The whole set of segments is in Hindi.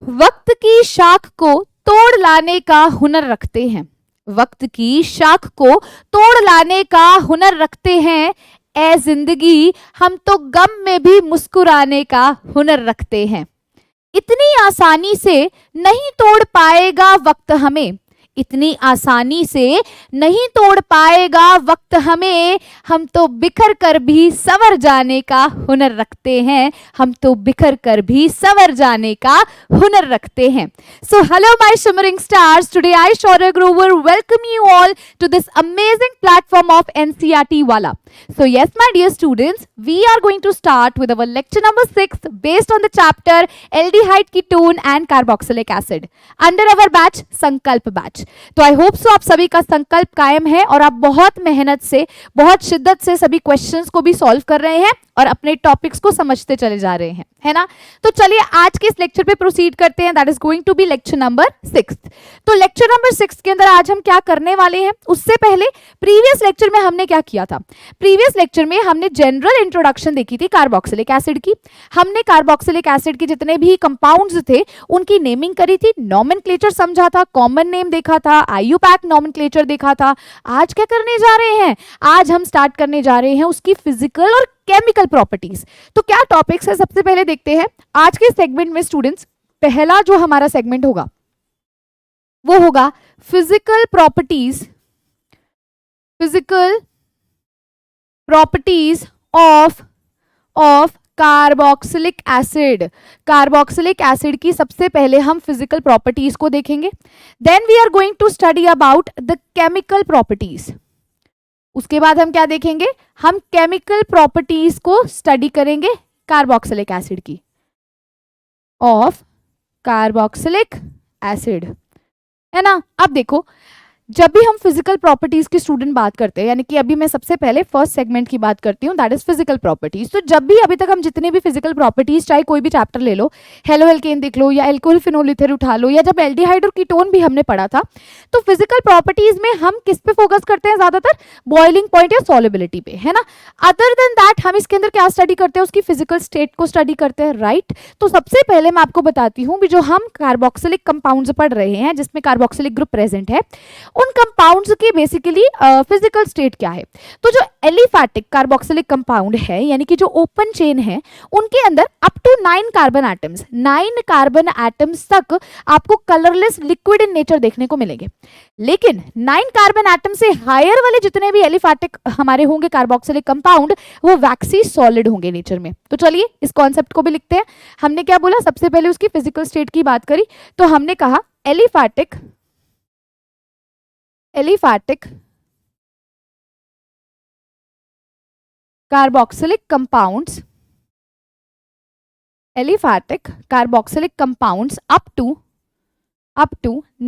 वक्त की शाख को तोड़ लाने का हुनर रखते हैं। वक्त की शाख को तोड़ लाने का हुनर रखते हैं। ए जिंदगी हम तो गम में भी मुस्कुराने का हुनर रखते हैं। इतनी आसानी से नहीं तोड़ पाएगा वक्त हमें। इतनी आसानी से नहीं तोड़ पाएगा वक्त हमें। हम तो बिखर कर भी संवर जाने का हुनर रखते हैं। हम तो बिखर कर भी संवर जाने का हुनर रखते हैं। So hello my shimmering stars. Today I Shaurya Grover welcome you all to this amazing platform of NCERT Wala. So yes my dear students, we are going to start with our lecture number 6 based on the chapter aldehyde ketone and carboxylic acid under our batch संकल्प बैच। तो आई होप सो आप सभी का संकल्प कायम है और आप बहुत मेहनत से, बहुत शिद्दत से सभी क्वेश्चंस को भी सॉल्व कर रहे हैं और अपने टॉपिक्स को समझते चले जा रहे हैं, है ना। तो चलिए आज के इस लेक्चर पे प्रोसीड करते हैं। That is going to be lecture number 6। तो लेक्चर नंबर 6 के अंदर आज हम क्या करने वाले हैं, उससे पहले प्रीवियस लेक्चर में हमने क्या किया था। प्रीवियस लेक्चर में हमने जनरल इंट्रोडक्शन देखी थी कार्बोक्सिलिक एसिड की। हमने कार्बोक्सिलिक एसिड के जितने भी कंपाउंड्स थे उनकी नेमिंग करी थी, नॉमेनक्लेचर समझा था, कॉमन नेम देखा था, आईयूपैक नॉमेनक्लेचर देखा था। आज क्या करने जा रहे हैं, आज हम स्टार्ट करने जा रहे हैं उसकी फिजिकल और केमिकल प्रॉपर्टीज। तो क्या टॉपिक्स है सबसे पहले देखते हैं आज के सेगमेंट में। स्टूडेंट्स पहला जो हमारा सेगमेंट होगा वो होगा physical properties, physical properties of carboxylic acid. Carboxylic acid की सबसे पहले हम फिजिकल प्रॉपर्टीज को देखेंगे। Then we are going to study about the chemical properties. उसके बाद हम क्या देखेंगे, हम केमिकल प्रॉपर्टीज को स्टडी करेंगे कार्बोक्सिलिक एसिड की, ऑफ कार्बोक्सिलिक एसिड, है ना। अब देखो जब भी हम फिजिकल प्रॉपर्टीज की स्टूडेंट बात करते हैं, यानी कि अभी मैं सबसे पहले फर्स्ट सेगमेंट की बात करती हूँ, दैट इज फिजिकल प्रॉपर्टीज। तो जब भी अभी तक हम जितने भी फिजिकल प्रॉपर्टीज, चाहे कोई भी चैप्टर ले लो, हेलो एल्केन देख लो या एल्कोहल फिनोल ईथर उठा लो, या जब एल्डिहाइड और कीटोन भी हमने पढ़ा था, तो फिजिकल प्रॉपर्टीज में हम किस पे फोकस करते हैं ज्यादातर, बॉइलिंग पॉइंट या सॉल्युबिलिटी पे, है ना। अदर देन दैट हम इसके अंदर क्या स्टडी करते हैं, उसकी फिजिकल स्टेट को स्टडी करते हैं, राइट। तो सबसे पहले मैं आपको बताती हूँ जो हम कार्बोक्सिलिक कंपाउंड्स पढ़ रहे हैं जिसमें कार्बोक्सिलिक ग्रुप प्रेजेंट है, उन कंपाउंड्स की बेसिकली फिजिकल स्टेट क्या है। तो जो एलिफैटिक कार्बोक्सिलिक कंपाउंड है, यानी कि जो ओपन चेन है, उनके अंदर up to 9 carbon atoms, 9 carbon atoms तक आपको कलरलेस लिक्विड इन नेचर देखने को मिलेंगे। लेकिन 9 कार्बन एटम से हायर वाले जितने भी एलिफैटिक हमारे होंगे कार्बोक्सिलिक कंपाउंड, वो वैक्सी सॉलिड होंगे नेचर में। तो चलिए इस कॉन्सेप्ट को भी लिखते हैं। हमने क्या बोला, सबसे पहले उसकी फिजिकल स्टेट की बात करी, तो हमने कहा aliphatic carboxylic compounds, aliphatic carboxylic compounds up to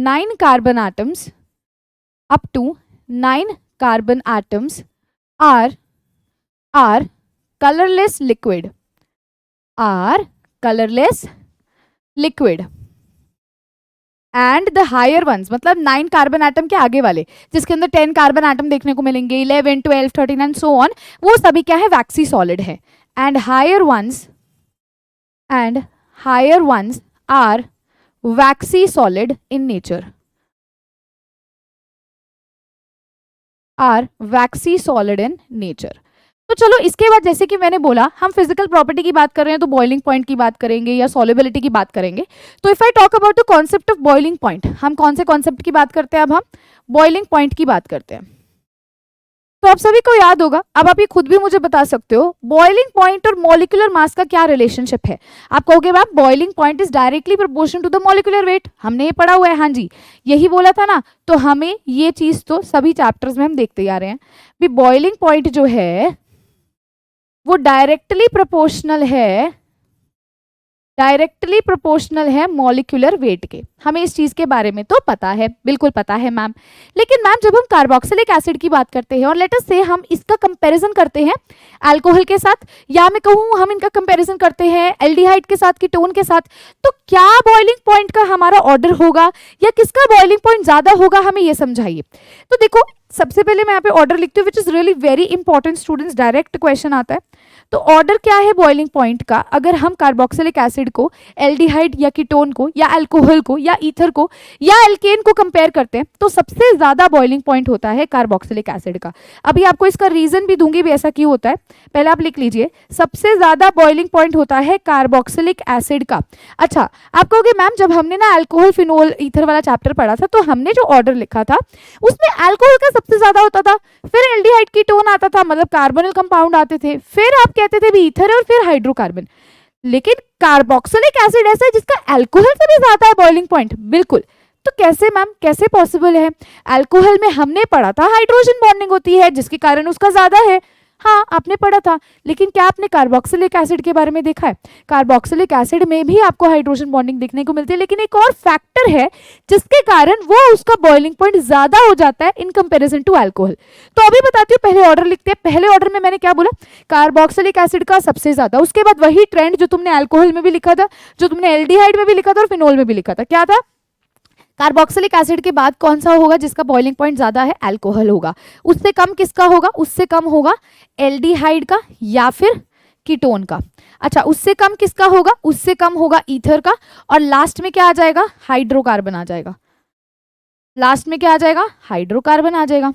9 carbon atoms, up to 9 carbon atoms are colorless liquid, and the higher ones, मतलब 9 कार्बन एटम के आगे वाले जिसके अंदर 10 कार्बन एटम देखने को मिलेंगे, 11, 12, 13 एंड सो ऑन, वो सभी क्या है, वैक्सी सॉलिड है। And higher ones are waxy solid in nature, are waxy solid in nature. तो चलो इसके बाद, जैसे कि मैंने बोला, हम फिजिकल प्रॉपर्टी की बात कर रहे हैं तो बॉइलिंग पॉइंट की बात करेंगे या सॉल्युबिलिटी की बात करेंगे। तो if I talk about the concept of boiling point, हम कौन से कॉन्सेप्ट की बात करते हैं, अब हम बॉइलिंग पॉइंट की बात करते हैं। तो आप सभी को याद होगा, अब आप ये खुद भी मुझे बता सकते हो, बॉइलिंग पॉइंट और मॉलिक्यूलर मास का क्या रिलेशनशिप है। आप कहोगे ma'am boiling point is directly proportional to the molecular weight, हमने ये पढ़ा हुआ है, हाँ जी यही बोला था ना। तो हमें ये चीज तो सभी चैप्टर्स में हम देखते जा रहे हैं भी, बॉइलिंग पॉइंट जो है वो डायरेक्टली प्रोपोर्शनल है मॉलिक्यूलर वेट के। हमें इस चीज के बारे में तो पता है, बिल्कुल पता है मैम। लेकिन मैम जब हम कार्बोक्सिलिक एसिड की बात करते हैं और लेट अस से हम इसका कंपैरिजन करते हैं अल्कोहल के साथ, या मैं कहूँ हम इनका कंपैरिजन करते हैं एल्डिहाइड के साथ, कीटोन के साथ, तो क्या बॉइलिंग पॉइंट का हमारा ऑर्डर होगा या किसका बॉइलिंग पॉइंट ज्यादा होगा, हमें ये समझाइए। तो देखो सबसे पहले मैं यहाँ पे ऑर्डर लिखती हूँ, which is really very important students, direct question आता है। तो ऑर्डर क्या है बॉइलिंग पॉइंट का? अगर हम कार्बोक्सिलिक एसिड को एल्डिहाइड या कीटोन को या अल्कोहल को या ईथर को या एल्केन को कंपेयर करते हैं तो सबसे ज्यादा बॉइलिंग पॉइंट होता है कार्बोक्सिलिक एसिड का। अभी आपको इसका रीजन भी दूंगी भी ऐसा क्यों होता है, पहले आप लिख लीजिए, सबसे ज्यादा बॉइलिंग पॉइंट होता है कार्बोक्सिलिक एसिड का। अच्छा, आप कहोगे मैम जब हमने ना अल्कोहल फिनोल ईथर वाला चैप्टर पढ़ा था तो हमने जो ऑर्डर लिखा था उसमें अल्कोहल का सबसे ज्यादा होता था, फिर एल्डिहाइड कीटोन आता था, मतलब कार्बोनिल कंपाउंड आते थे, फिर आप कहते थे भी ईथर और फिर हाइड्रोकार्बन। लेकिन कार्बोक्सिलिक एसिड ऐसा है जिसका अल्कोहल से भी ज्यादा है बॉइलिंग पॉइंट। बिल्कुल, तो कैसे मैम, कैसे पॉसिबल है? अल्कोहल में हमने पढ़ा था हाइड्रोजन बॉन्डिंग होती है जिसके कारण उसका ज्यादा है, हाँ आपने पढ़ा था, लेकिन क्या आपने कार्बोक्सिलिक एसिड के बारे में देखा है? कार्बोक्सिलिक एसिड में भी आपको हाइड्रोजन बॉन्डिंग देखने को मिलती है, लेकिन एक और फैक्टर है जिसके कारण वो उसका बॉइलिंग पॉइंट ज्यादा हो जाता है इन कंपैरिजन टू अल्कोहल। तो अभी बताती हूँ, पहले ऑर्डर लिखते हैं। पहले ऑर्डर में मैंने क्या बोला? कार्बोक्सिलिक एसिड का सबसे ज्यादा, उसके बाद वही ट्रेंड जो तुमने अल्कोहल में भी लिखा था, जो तुमने एल्डिहाइड में भी लिखा था और फिनोल में भी लिखा था, क्या था? कार्बोक्सिलिक एसिड के बाद कौन सा होगा जिसका बॉइलिंग पॉइंट ज्यादा है? अल्कोहल होगा। उससे कम किसका होगा? उससे कम होगा एल्डिहाइड का या फिर कीटोन का। अच्छा, उससे कम किसका होगा? उससे कम होगा ईथर का। और लास्ट में क्या आ जाएगा? हाइड्रोकार्बन आ जाएगा। लास्ट में क्या आ जाएगा? हाइड्रोकार्बन आ जाएगा।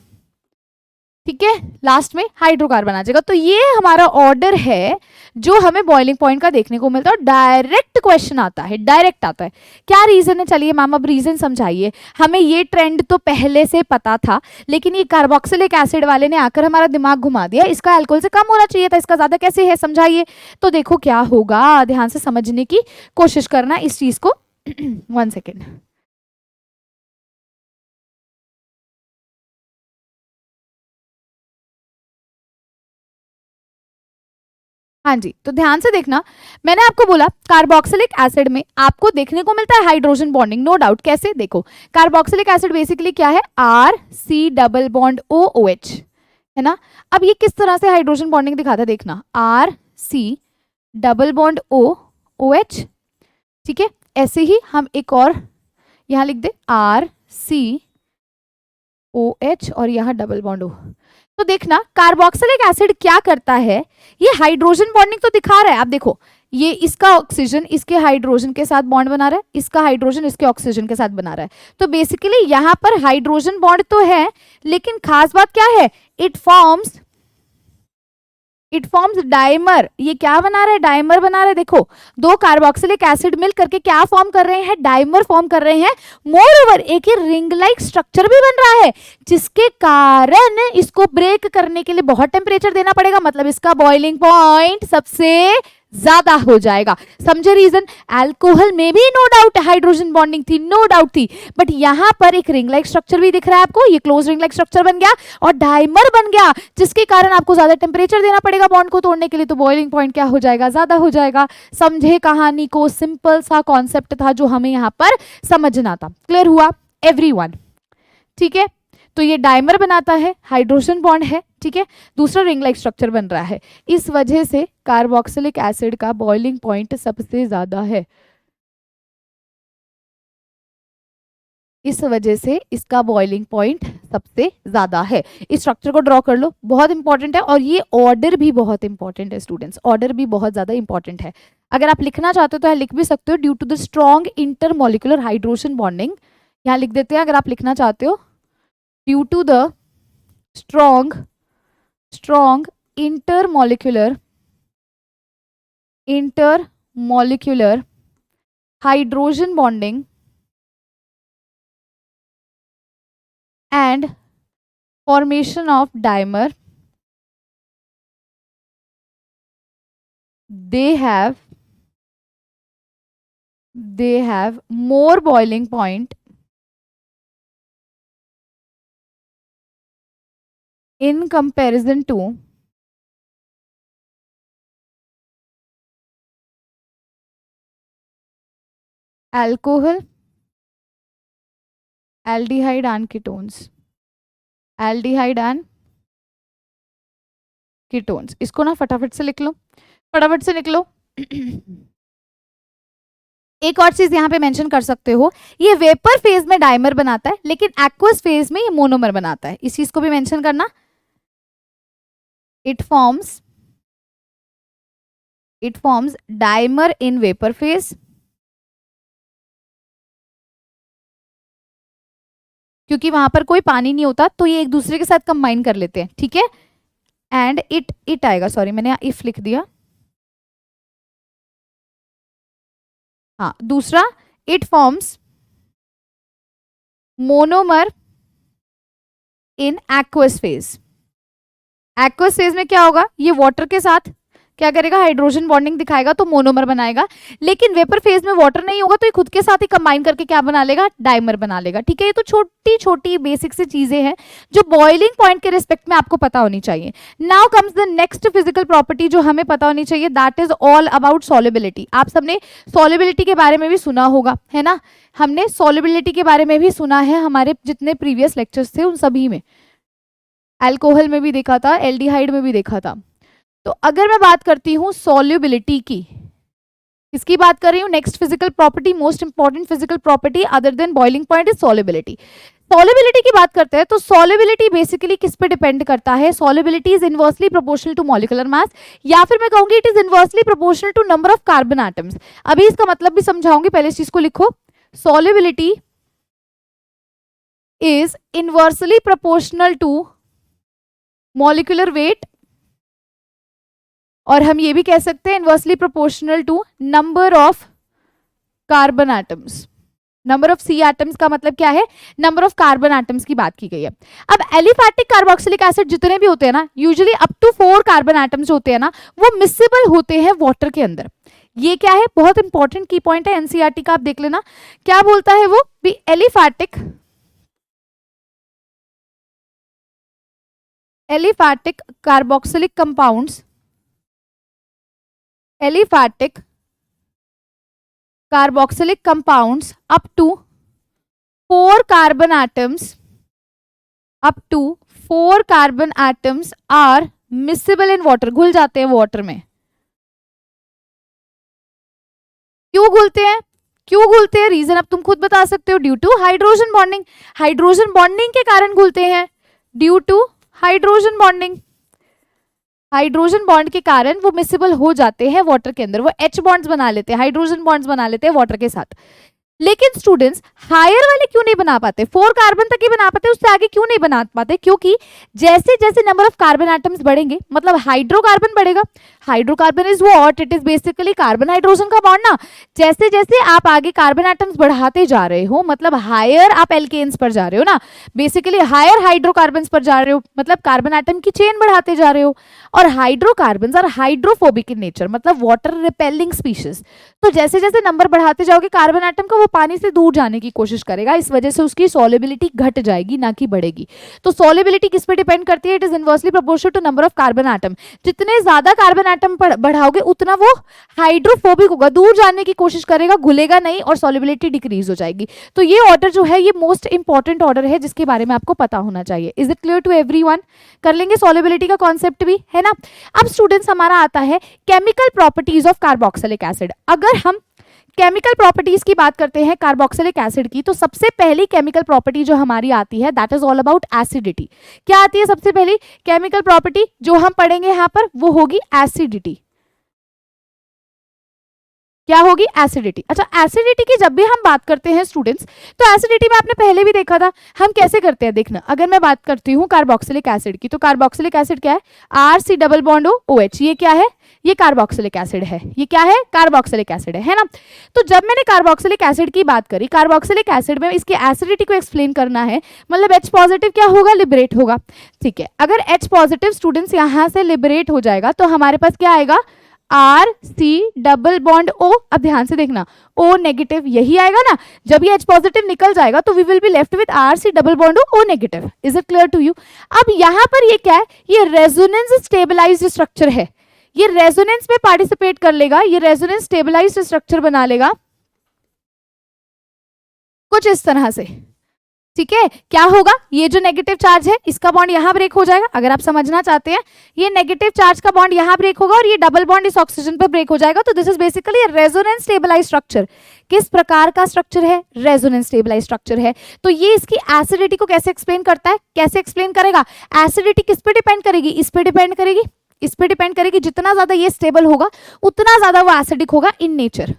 ठीक है, लास्ट में हाइड्रोकार्बन आ जाएगा। तो ये हमारा ऑर्डर है जो हमें बॉइलिंग पॉइंट का देखने को मिलता है और डायरेक्ट क्वेश्चन आता है, डायरेक्ट आता है। क्या रीजन है? चलिए मैम अब रीजन समझाइए। हमें ये ट्रेंड तो पहले से पता था, लेकिन ये कार्बोक्सिलिक एसिड वाले ने आकर हमारा दिमाग घुमा दिया, इसका अल्कोहल से कम होना चाहिए था, इसका ज्यादा कैसे है, समझाइए। तो देखो क्या होगा, ध्यान से समझने की कोशिश करना इस चीज को। 1 सेकेंड। हाँ जी, तो ध्यान से देखना, मैंने आपको बोला कार्बोक्सिलिक एसिड में आपको देखने को मिलता है हाइड्रोजन बॉन्डिंग, नो डाउट। कैसे? देखो, कार्बोक्सिलिक एसिड बेसिकली क्या है? R C double bond O O H, है ना। अब ये किस तरह से हाइड्रोजन बॉन्डिंग दिखाता है, देखना, R C double bond O O H. ठीक है, ऐसे ही हम एक और यहां लिख दे, आर सी ओ एच और यहां डबल बॉन्ड ओ। तो देखना कार्बोक्सिलिक एसिड क्या करता है, ये हाइड्रोजन बॉन्डिंग तो दिखा रहा है। आप देखो, ये इसका ऑक्सीजन इसके हाइड्रोजन के साथ बॉन्ड बना रहा है, इसका हाइड्रोजन इसके ऑक्सीजन के साथ बना रहा है। तो बेसिकली यहां पर हाइड्रोजन बॉन्ड तो है, लेकिन खास बात क्या है? It forms dimer. ये क्या बना रहा है? डाइमर बना रहा है। देखो, दो कार्बोक्सिलिक एसिड मिल करके क्या फॉर्म कर रहे हैं? डाइमर फॉर्म कर रहे हैं। मोर ओवर एक ही रिंग लाइक स्ट्रक्चर भी बन रहा है, जिसके कारण इसको ब्रेक करने के लिए बहुत टेम्परेचर देना पड़ेगा, मतलब इसका बॉइलिंग पॉइंट सबसे ज्यादा हो जाएगा। समझे रीजन? अल्कोहल में भी नो डाउट हाइड्रोजन बॉन्डिंग थी, नो डाउट थी, बट यहां पर एक रिंग लाइक स्ट्रक्चर भी दिख रहा है आपको, ये क्लोज रिंग लाइक स्ट्रक्चर बन गया और डाइमर बन गया, जिसके कारण आपको ज्यादा टेम्परेचर देना पड़ेगा बॉन्ड को तोड़ने के लिए, तो बॉइलिंग पॉइंट क्या हो जाएगा? ज्यादा हो जाएगा। समझे कहानी को? सिंपल सा कॉन्सेप्ट था जो हमें यहां पर समझना था। क्लियर हुआ एवरीवन? ठीक है, तो ये डाइमर बनाता है, हाइड्रोजन बॉन्ड है, ठीक है, दूसरा रिंग लाइक स्ट्रक्चर बन रहा है। इस वजह से कार्बोक्सिलिक एसिड का बॉइलिंग पॉइंट सबसे ज्यादा है। इस वजह से इसका बॉइलिंग पॉइंट सबसे ज्यादा है। इस स्ट्रक्चर को ड्रॉ कर लो, बहुत इंपॉर्टेंट है। और ये ऑर्डर भी बहुत इंपॉर्टेंट है स्टूडेंट्स, ऑर्डर भी बहुत ज्यादा इंपॉर्टेंट है। अगर आप लिखना चाहते हो तो लिख भी सकते हो, due to the strong intermolecular hydrogen bonding, यहाँ लिख देते हैं अगर आप लिखना चाहते हो, due to the strong intermolecular hydrogen bonding and formation of dimer, they have more boiling point in comparison to alcohol, aldehyde and ketones, इसको ना फटाफट से लिख लो, फटाफट से लिख लो। एक और चीज यहाँ पे मेंशन कर सकते हो, ये वेपर फेज में डाइमर बनाता है लेकिन एक्वस फेज में ये मोनोमर बनाता है, इस चीज को भी मेंशन करना। It forms dimer in vapour phase, क्योंकि वहां पर कोई पानी नहीं होता तो ये एक दूसरे के साथ कंबाइन कर लेते हैं, ठीक है। एंड इट आएगा, सॉरी मैंने इफ लिख दिया। हाँ, दूसरा it forms monomer in aqueous phase. Aqueous phase में क्या होगा, ये वाटर के साथ क्या करेगा, हाइड्रोजन बॉन्डिंग दिखाएगा तो मोनोमर बनाएगा, लेकिन वेपर फेज में वाटर नहीं होगा तो ये खुद के साथ ही कंबाइन करके क्या बना लेगा, डाइमर बना लेगा, ठीक है। ये तो छोटी छोटी बेसिक सी चीजें हैं जो बॉइलिंग पॉइंट के रिस्पेक्ट में आपको पता होनी चाहिए। Now comes the next physical property जो हमें पता होनी चाहिए, that is all about solubility. आप सबने सॉल्युबिलिटी के बारे में भी सुना होगा, है ना, हमने सॉल्युबिलिटी के बारे में भी सुना है, हमारे जितने प्रीवियस लेक्चर्स थे उन सभी में, अल्कोहल में भी देखा था, एल्डिहाइड में भी देखा था। तो अगर मैं बात करती हूँ सॉल्युबिलिटी की, किसकी बात कर रही हूँ, next physical property, most important physical property other than boiling point is solubility. Solubility की बात करते हैं तो सॉल्युबिलिटी बेसिकली किस पे डिपेंड करता है, solubility is inversely proportional to molecular mass, या फिर मैं कहूंगी it is inversely proportional to number of carbon atoms. अभी इसका मतलब भी समझाऊंगी, पहले इस चीज को लिखो, solubility is inversely proportional to molecular weight, और हम ये भी कह सकते हैं inversely proportional to number of carbon atoms. Number of C atoms का मतलब क्या है, नंबर ऑफ कार्बन एटम्स की बात की गई है। अब एलिफैटिक कार्बोक्सिलिक एसिड जितने भी होते हैं ना, usually up to 4 carbon atoms होते हैं ना, वो मिसिबल होते हैं वाटर के अंदर। ये क्या है, बहुत इंपॉर्टेंट की पॉइंट है, एनसीईआरटी का आप देख लेना, क्या बोलता है वो भी, aliphatic carboxylic compounds, aliphatic carboxylic compounds up to 4 carbon atoms are miscible in water, घुल जाते हैं वाटर में। क्यों घुलते हैं, क्यों घुलते हैं, रीजन अब तुम खुद बता सकते हो, due to hydrogen bonding. Hydrogen bonding के कारण घुलते हैं, due to hydrogen bonding. Hydrogen bond के कारण वो मिसिबल हो जाते हैं वाटर के अंदर, वो H बॉन्ड्स बना लेते हैं, हाइड्रोजन बॉन्ड्स बना लेते हैं वाटर के साथ। लेकिन स्टूडेंट्स हायर वाले क्यों नहीं बना पाते, 4 कार्बन तक ही बना पाते, उससे आगे क्यों नहीं बना पाते, क्योंकि जैसे जैसे नंबर ऑफ कार्बन एटम्स बढ़ेंगे मतलब हाइड्रोकार्बन बढ़ेगा। Hydrocarbon is what, it is basically carbon hydrogen का बॉन्ड ना। जैसे जैसे आप आगे कार्बन एटम्स बढ़ाते जा रहे हो, मतलब हायर आप एल्केन्स पर जा रहे हो ना, बेसिकली हायर हाइड्रोकार्बन पर जा रहे हो, मतलब कार्बन एटम की चेन बढ़ाते जा रहे हो। और hydrocarbon are hydrophobic in nature, मतलब वाटर रिपेलिंग स्पीशीज। तो जैसे जैसे नंबर बढ़ाते जाओगे कार्बन एटम का, वो पानी से दूर जाने की कोशिश करेगा, इस वजह से उसकी सॉल्युबिलिटी घट जाएगी ना कि बढ़ेगी। तो सॉल्युबिलिटी किस पे डिपेंड करती है, it is inversely proportional to number of carbon atom. जितने ज्यादा कार्बन एटम बढ़ाओगे उतना वो हाइड्रोफोबिक होगा, दूर जाने की कोशिश करेगा, घुलेगा नहीं और सॉल्युबिलिटी डिक्रीज हो जाएगी। तो ये ऑर्डर जो है ये मोस्ट इंपॉर्टेंट ऑर्डर है जिसके बारे में आपको पता होना चाहिए। Is it clear to everyone, कर लेंगे सॉल्युबिलिटी का कॉन्सेप्ट भी, है ना। अब स्टूडेंट्स हमारा आता है chemical properties of carboxylic acid. अगर हम केमिकल प्रॉपर्टीज की बात करते हैं कार्बोक्सिलिक एसिड की, तो सबसे पहली केमिकल प्रॉपर्टी जो हमारी आती है that is all about acidity. क्या आती है सबसे पहली केमिकल प्रॉपर्टी जो हम पढ़ेंगे यहां पर, वो होगी एसिडिटी। क्या होगी, एसिडिटी। अच्छा, एसिडिटी की जब भी हम बात करते हैं स्टूडेंट्स, तो एसिडिटी में आपने पहले भी देखा था हम कैसे करते हैं, देखना। अगर मैं बात करती हूँ कार्बोक्सिलिक एसिड की, तो कार्बोक्सिलिक एसिड क्या है, RC डबल बॉन्ड OH, ये क्या है, ये कार्बोक्सिलिक एसिड है, ये क्या है, कार्बोक्सिलिक एसिड है ना। तो जब मैंने कार्बोक्सिलिक एसिड की बात करी, कार्बोक्सिलिक एसिड में इसके एसिडिटी को एक्सप्लेन करना है, मतलब H पॉजिटिव क्या होगा, लिबरेट होगा, ठीक है। अगर H पॉजिटिव स्टूडेंट्स यहां से लिबरेट हो जाएगा तो हमारे पास क्या आएगा, RC डबल बॉन्ड O। अब ध्यान से देखना, O नेगेटिव यही आएगा ना, जब ये H पॉजिटिव निकल जाएगा तो we will be left with RC double bond O negative. Is it clear to you. अब यहां पर ये क्या है, ये रेजोनेंस स्टेबलाइज्ड स्ट्रक्चर है, ये रेजोनेंस में पार्टिसिपेट कर लेगा, ये रेजोनेंस स्टेबलाइज्ड स्ट्रक्चर बना लेगा कुछ इस तरह से। ठीक है, क्या होगा, ये जो नेगेटिव चार्ज है इसका बॉन्ड यहां ब्रेक हो जाएगा, अगर आप समझना चाहते हैं, ये नेगेटिव चार्ज का बॉन्ड यहां ब्रेक होगा और ये डबल बॉन्ड इस ऑक्सीजन पर ब्रेक हो जाएगा। तो this is basically resonance stabilize structure. किस प्रकार का स्ट्रक्चर है, रेजोनेंस स्टेबलाइज स्ट्रक्चर है। तो ये इसकी एसिडिटी को कैसे एक्सप्लेन करता है, कैसे एक्सप्लेन करेगा, एसिडिटी किस पे डिपेंड करेगी, इस पे डिपेंड करेगी, इस पे डिपेंड करेगी। जितना ज्यादा ये स्टेबल होगा उतना ज्यादा वो एसिडिक होगा इन नेचर,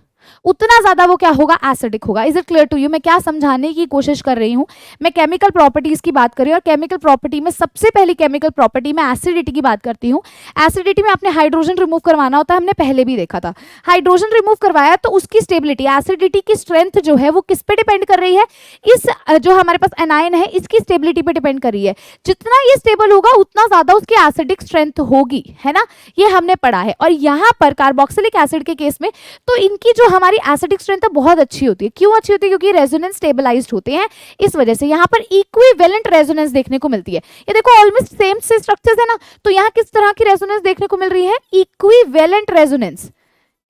उतना ज्यादा वो क्या होगा, एसिडिक होगा। Is it clear to you? मैं क्या समझाने की कोशिश कर रही हूं, मैं केमिकल प्रॉपर्टीज की बात कर रही हूँ और केमिकल प्रॉपर्टी में सबसे पहली केमिकल प्रॉपर्टी में एसिडिटी की बात करती हूँ। एसिडिटी में आपने हाइड्रोजन रिमूव करवाना होता है, हमने पहले भी देखा था। हाइड्रोजन रिमूव करवाया तो उसकी स्टेबिलिटी, एसिडिटी की स्ट्रेंथ जो है वो किस पे डिपेंड कर रही है, इस जो हमारे पास एनायन है इसकी स्टेबिलिटी पे डिपेंड कर रही है। जितना ये स्टेबल होगा उतना ज्यादा उसकी एसिडिक स्ट्रेंथ होगी, है ना, ये हमने पढ़ा है। और यहाँ पर कार्बोक्सिलिक एसिड के केस में तो इनकी जो हमारी एसिडिक स्ट्रेंथ बहुत अच्छी होती है। क्यों अच्छी होती है, क्योंकि रेजोनेंस स्टेबलाइज्ड होते हैं, इस वजह से यहाँ पर इक्विवेलेंट रेजोनेंस देखने को मिलती है। ये देखो ऑलमोस्ट सेम से स्ट्रक्चर्स है ना, तो यहाँ किस तरह की रेजोनेंस देखने को मिल रही है, इक्विवेलेंट रेजोनेंस।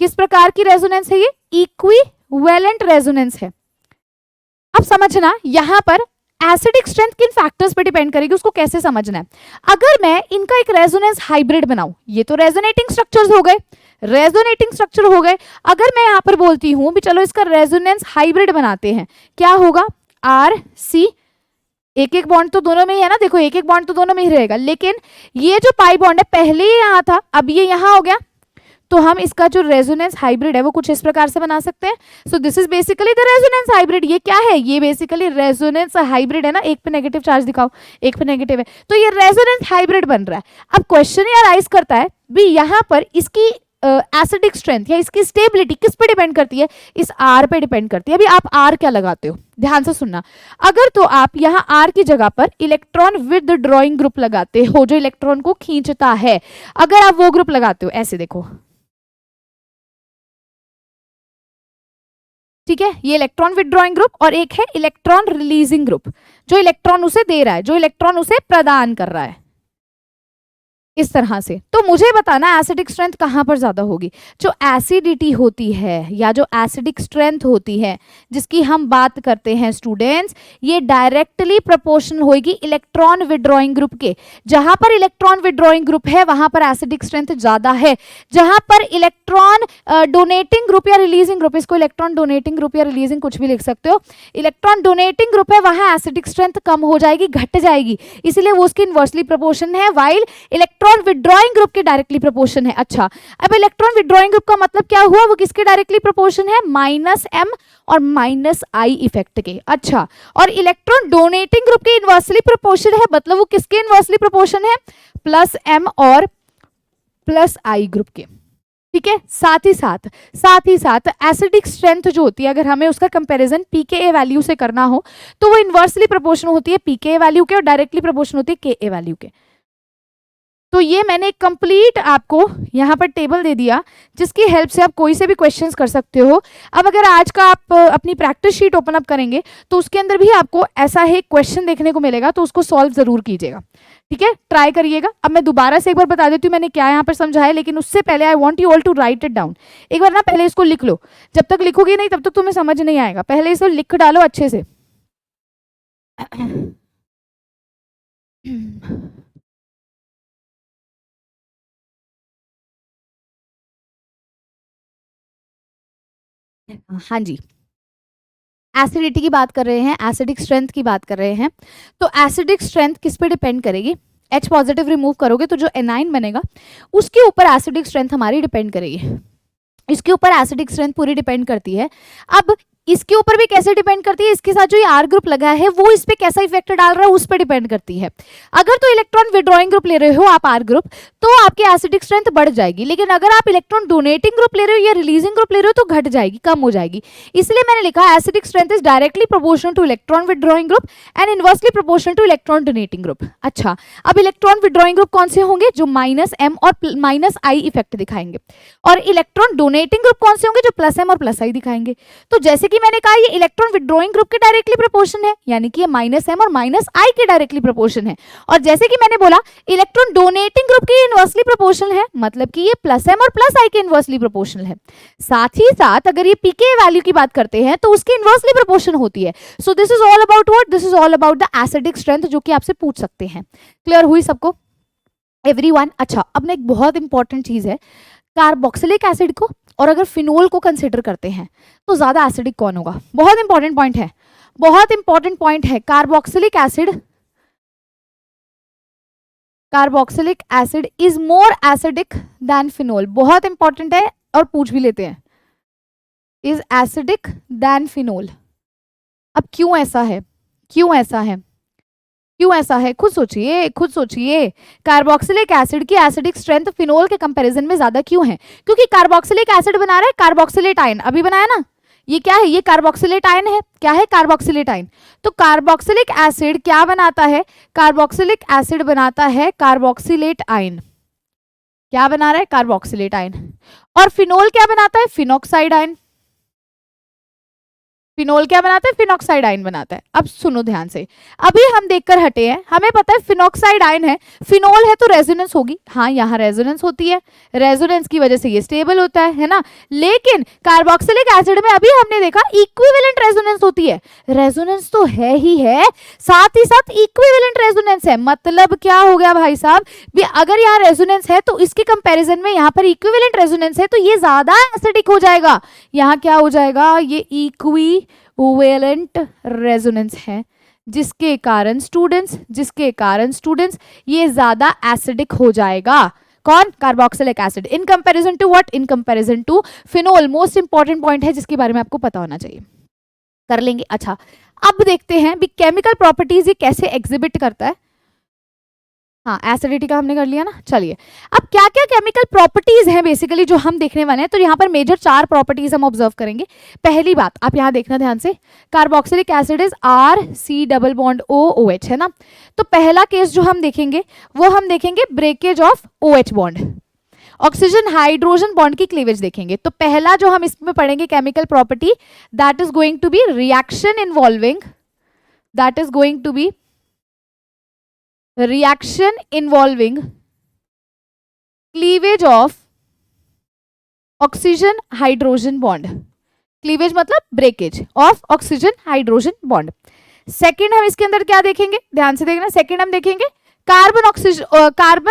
किस प्रकार की रेजोनेंस है ये, इक्विवेलेंट रेजोनेंस है। अब समझना यहाँ पर एसिडिक स्ट्रेंथ किन फैक्टर्स पे डिपेंड करेगी, उसको कैसे समझना है। अगर मैं इनका एक रेजोनेंस हाइब्रिड बनाऊं, ये तो रेजोनेटिंग स्ट्रक्चर्स हो गए, रेजोनेटिंग स्ट्रक्चर हो गए। अगर मैं यहां पर बोलती हूं भी चलो इसका रेजोनेंस हाइब्रिड बनाते हैं, क्या होगा, आर सी, एक एक बॉन्ड तो दोनों में ही है ना, देखो एक एक बॉन्ड तो दोनों में ही रहेगा, लेकिन ये जो पाई बॉन्ड है पहले ही यहां था, अब ये यहां हो गया, तो हम इसका जो रेजोनेंस हाइब्रिड है वो कुछ इस प्रकार से बना सकते हैं। So this is basically the resonance hybrid. ये क्या है, ये बेसिकली रेजोनेंस हाइब्रिड है ना, एक पे नेगेटिव चार्ज दिखाओ, एक पे नेगेटिव है, तो ये रेजोनेंस हाइब्रिड बन रहा है। अब क्वेश्चन ये राइज करता है भी यहाँ पर इसकी एसिडिक स्ट्रेंथ या इसकी स्टेबिलिटी किस पे डिपेंड करती है, इस आर पे डिपेंड करती है। अभी आप आर क्या लगाते हो, ध्यान से सुनना। अगर तो आप यहाँ आर की जगह पर इलेक्ट्रॉन विद ड्रॉइंग ग्रुप लगाते हो, जो इलेक्ट्रॉन को खींचता है, अगर आप वो ग्रुप लगाते हो, ऐसे देखो, ठीक है, ये इलेक्ट्रॉन विदड्रॉइंग ग्रुप और एक है इलेक्ट्रॉन रिलीजिंग ग्रुप, जो इलेक्ट्रॉन उसे दे रहा है, जो इलेक्ट्रॉन उसे प्रदान कर रहा है, इस तरह से। तो मुझे बताना एसिडिक स्ट्रेंथ कहां पर ज्यादा होगी। जो एसिडिटी होती है या जो एसिडिक स्ट्रेंथ होती है जिसकी हम बात करते हैं स्टूडेंट्स, ये डायरेक्टली प्रोपोर्शनल होगी इलेक्ट्रॉन विदड्रॉइंग ग्रुप के। जहां पर इलेक्ट्रॉन विदड्रॉइंग ग्रुप है वहां पर एसिडिक स्ट्रेंथ ज्यादा है। जहां पर इलेक्ट्रॉन डोनेटिंग ग्रुप या रिलीजिंग ग्रुप, इसको इलेक्ट्रॉन डोनेटिंग ग्रुप या रिलीजिंग कुछ भी लिख सकते हो, इलेक्ट्रॉन डोनेटिंग ग्रुप है, वहां एसिडिक स्ट्रेंथ कम हो जाएगी, घट जाएगी, इसलिए वो उसकी इनवर्सली प्रोपोर्शन है, वाइल इलेक्ट्रॉन विदड्रॉइंग ग्रुप के डायरेक्टली प्रोपोर्शन है। अच्छा, अब इलेक्ट्रॉन विदड्रॉइंग ग्रुप का मतलब क्या हुआ, वो किसके डायरेक्टली प्रोपोर्शन है, -m और -I इफेक्ट के। अच्छा, और इलेक्ट्रॉन डोनेटिंग ग्रुप के इनवर्सली प्रोपोर्शन है, मतलब वो किसके इनवर्सली प्रोपोर्शन है, +m और +I ग्रुप के। ठीक है, साथ ही साथ एसिडिक स्ट्रेंथ जो होती है, अगर हमें उसका कंपैरिजन pKa वैल्यू से करना हो तो वो इनवर्सली प्रोपोर्शन होती है pKa वैल्यू के और डायरेक्टली प्रोपोर्शन होती है Ka वैल्यू के। तो ये मैंने एक कंप्लीट आपको यहाँ पर टेबल दे दिया जिसकी हेल्प से आप कोई से भी क्वेश्चंस कर सकते हो। अब अगर आज का आप अपनी प्रैक्टिस शीट ओपन अप करेंगे तो उसके अंदर भी आपको ऐसा ही क्वेश्चन देखने को मिलेगा, तो उसको सॉल्व जरूर कीजिएगा। ठीक है, ट्राई करिएगा। अब मैं दोबारा से एक बार बता देती हूँ मैंने क्या यहाँ पर समझाया, लेकिन उससे पहले I want you all to write it down. एक बार ना पहले इसको लिख लो, जब तक लिखोगे नहीं तब तक तुम्हें समझ नहीं आएगा, पहले इसको लिख डालो अच्छे से। हाँ जी, एसिडिटी की बात कर रहे हैं, एसिडिक स्ट्रेंथ की बात कर रहे हैं। तो एसिडिक स्ट्रेंथ किस पे डिपेंड करेगी, H पॉजिटिव रिमूव करोगे तो जो एनाइन बनेगा उसके ऊपर एसिडिक स्ट्रेंथ हमारी डिपेंड करेगी, इसके ऊपर एसिडिक स्ट्रेंथ पूरी डिपेंड करती है। अब इसके ऊपर भी कैसे डिपेंड करती है, इसके साथ जो ये आर ग्रुप लगा है वो इस पे कैसा इफेक्ट डाल रहा है उस पे डिपेंड करती है। अगर तो इलेक्ट्रॉन विड्रॉइंग ग्रुप ले रहे हो आप आर ग्रुप, तो आपकी एसिडिक स्ट्रेंथ बढ़ जाएगी, लेकिन अगर आप इलेक्ट्रॉन डोनेटिंग ग्रुप ले रहे हो या रिलीजिंग ग्रुप ले रहे हो तो घट जाएगी, कम हो जाएगी। इसलिए मैंने लिखा acidic strength is directly proportional two electron withdrawing group and inversely proportional two electron donating group. अच्छा, अब इलेक्ट्रॉन विड्रॉइंग ग्रुप कौन से होंगे, जो -m और -I इफेक्ट दिखाएंगे, और इलेक्ट्रॉन डोनेटिंग ग्रुप कौन से होंगे, जो +m और +I दिखाएंगे। तो जैसे कि मैंने कहा ये इलेक्ट्रॉन विड्रॉइंग ग्रुप के डायरेक्टली प्रोपोर्शन है, यानी कि ये -m और -I के डायरेक्टली प्रोपोर्शन है। और जैसे कि मैंने बोला इलेक्ट्रॉन डोनेटिंग ग्रुप की इनवर्सली प्रोपोर्शनल है, मतलब कि ये +m और +I के इनवर्सली प्रोपोर्शनल है। साथ ही साथ अगर ये pK वैल्यू की बात करते हैं तो उसकी इनवर्सली प्रोपोर्शन होती है। So this is all about what, this is all about the acidic strength, जो कि आपसे पूछ सकते हैं। क्लियर हुई सबको एवरीवन? अच्छा, अब ना एक बहुत इंपॉर्टेंट चीज है, कार्बोक्सिलिक एसिड को और अगर फिनोल को कंसिडर करते हैं तो ज्यादा एसिडिक कौन होगा? बहुत इंपॉर्टेंट पॉइंट है, बहुत इंपॉर्टेंट पॉइंट है। Carboxylic acid is more acidic then phenol, बहुत इंपॉर्टेंट है और पूछ भी लेते हैं, इज एसिडिक देन फिनोल। अब क्यों ऐसा है, क्यों ऐसा है, क्यों ऐसा है? खुद सोचिए, खुद सोचिए। कार्बोक्सिलिक एसिड की एसिडिक स्ट्रेंथ फिनोल के कंपैरिजन में ज्यादा क्यों है? क्योंकि कार्बोक्सिलिक एसिड बना रहा है कार्बोक्सिलेट आयन, अभी बनाया ना, ये क्या है? ये कार्बोक्सिलेट आयन है। क्या है? Carboxylate ion. तो कार्बोक्सिलिक एसिड क्या बनाता है? कार्बोक्सिलिक एसिड बनाता है कार्बोक्सिलेट आयन। क्या बना रहा है? Carboxylate ion. और फिनोल क्या बनाता है? Phenoxide ion. फिनोल क्या बनाता है? फिनोक्साइड आयन बनाता है। अब सुनो ध्यान से, अभी हम देखकर हटे हैं, हमें पता है फिनोक्साइड आयन है, फिनोल है तो रेजोनेंस होगी, हाँ यहाँ रेजोनेंस होती है, रेजोनेंस की वजह से ये स्टेबल होता है ना। लेकिन कार्बोक्सिलिक एसिड में अभी हमने देखा इक्विवेलेंट रेजोनेंस होती है, रेजोनेंस तो है ही है, साथ ही साथ इक्विवेलेंट रेजोनेंस है। मतलब क्या हो गया भाई साहब, भी अगर यहाँ रेजोनेंस है तो इसके कंपैरिजन में यहाँ पर इक्विवेलेंट रेजोनेंस है, तो ये ज्यादा एसिडिक हो जाएगा। यहाँ क्या हो जाएगा? ये इक्विवेलेंट रेजोनेंस है, जिसके कारण स्टूडेंट्स ये ज्यादा एसिडिक हो जाएगा। कौन? Carboxylic acid in comparison to what? In comparison to phenol. Most important point है जिसके बारे में आपको पता होना चाहिए, कर लेंगे। अच्छा, अब देखते हैं भी केमिकल प्रॉपर्टीज ये कैसे एग्जिबिट करता है। हाँ, एसिडिटी का हमने कर लिया ना। चलिए, अब क्या क्या केमिकल प्रॉपर्टीज हैं बेसिकली जो हम देखने वाले हैं, तो यहाँ पर मेजर 4 प्रॉपर्टीज हम ऑब्जर्व करेंगे। पहली बात आप यहाँ देखना ध्यान से, कार्बोक्सिलिक एसिड इज RC+OH है ना। तो पहला केस जो हम देखेंगे वो हम देखेंगे breakage of OH bond, oxygen hydrogen bond की क्लीवेज देखेंगे। तो पहला जो हम इसमें पढ़ेंगे chemical property, that is going to be reaction involving cleavage of oxygen hydrogen bond. Cleavage मतलब breakage of oxygen hydrogen bond. Second हम इसके अंदर क्या देखेंगे, ध्यान से देखना, सेकंड हम देखेंगे कार्बन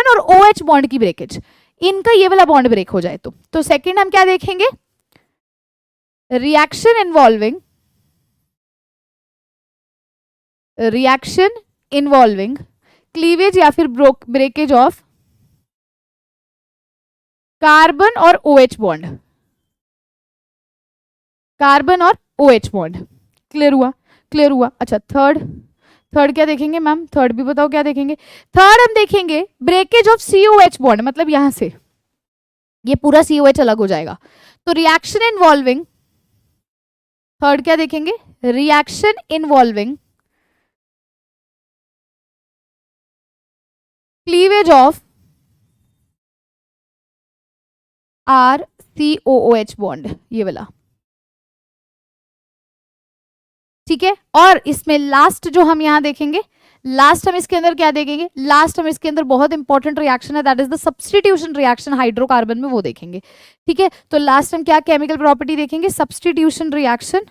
और OH बॉन्ड की ब्रेकेज, इनका ये वाला बॉन्ड ब्रेक हो जाए तो सेकंड हम क्या देखेंगे? रिएक्शन इन्वॉल्विंग क्लीवेज या फिर ब्रेकेज ऑफ कार्बन और OH बॉन्ड, क्लियर हुआ? अच्छा, थर्ड क्या देखेंगे मैम? थर्ड भी बताओ क्या देखेंगे? थर्ड हम देखेंगे ब्रेकेज ऑफ COH बॉन्ड, मतलब यहां से ये पूरा COH अलग हो जाएगा। तो रिएक्शन इन्वॉल्विंग, थर्ड क्या देखेंगे? Reaction involving cleavage of RCOOH bond, ये वाला, ठीक है। और इसमें लास्ट जो हम यहां देखेंगे, लास्ट हम इसके अंदर क्या देखेंगे? लास्ट हम इसके अंदर बहुत इंपॉर्टेंट रिएक्शन है, that is the substitution reaction hydrocarbon में, वो देखेंगे, ठीक है। तो लास्ट हम क्या केमिकल प्रॉपर्टी देखेंगे? Substitution reaction.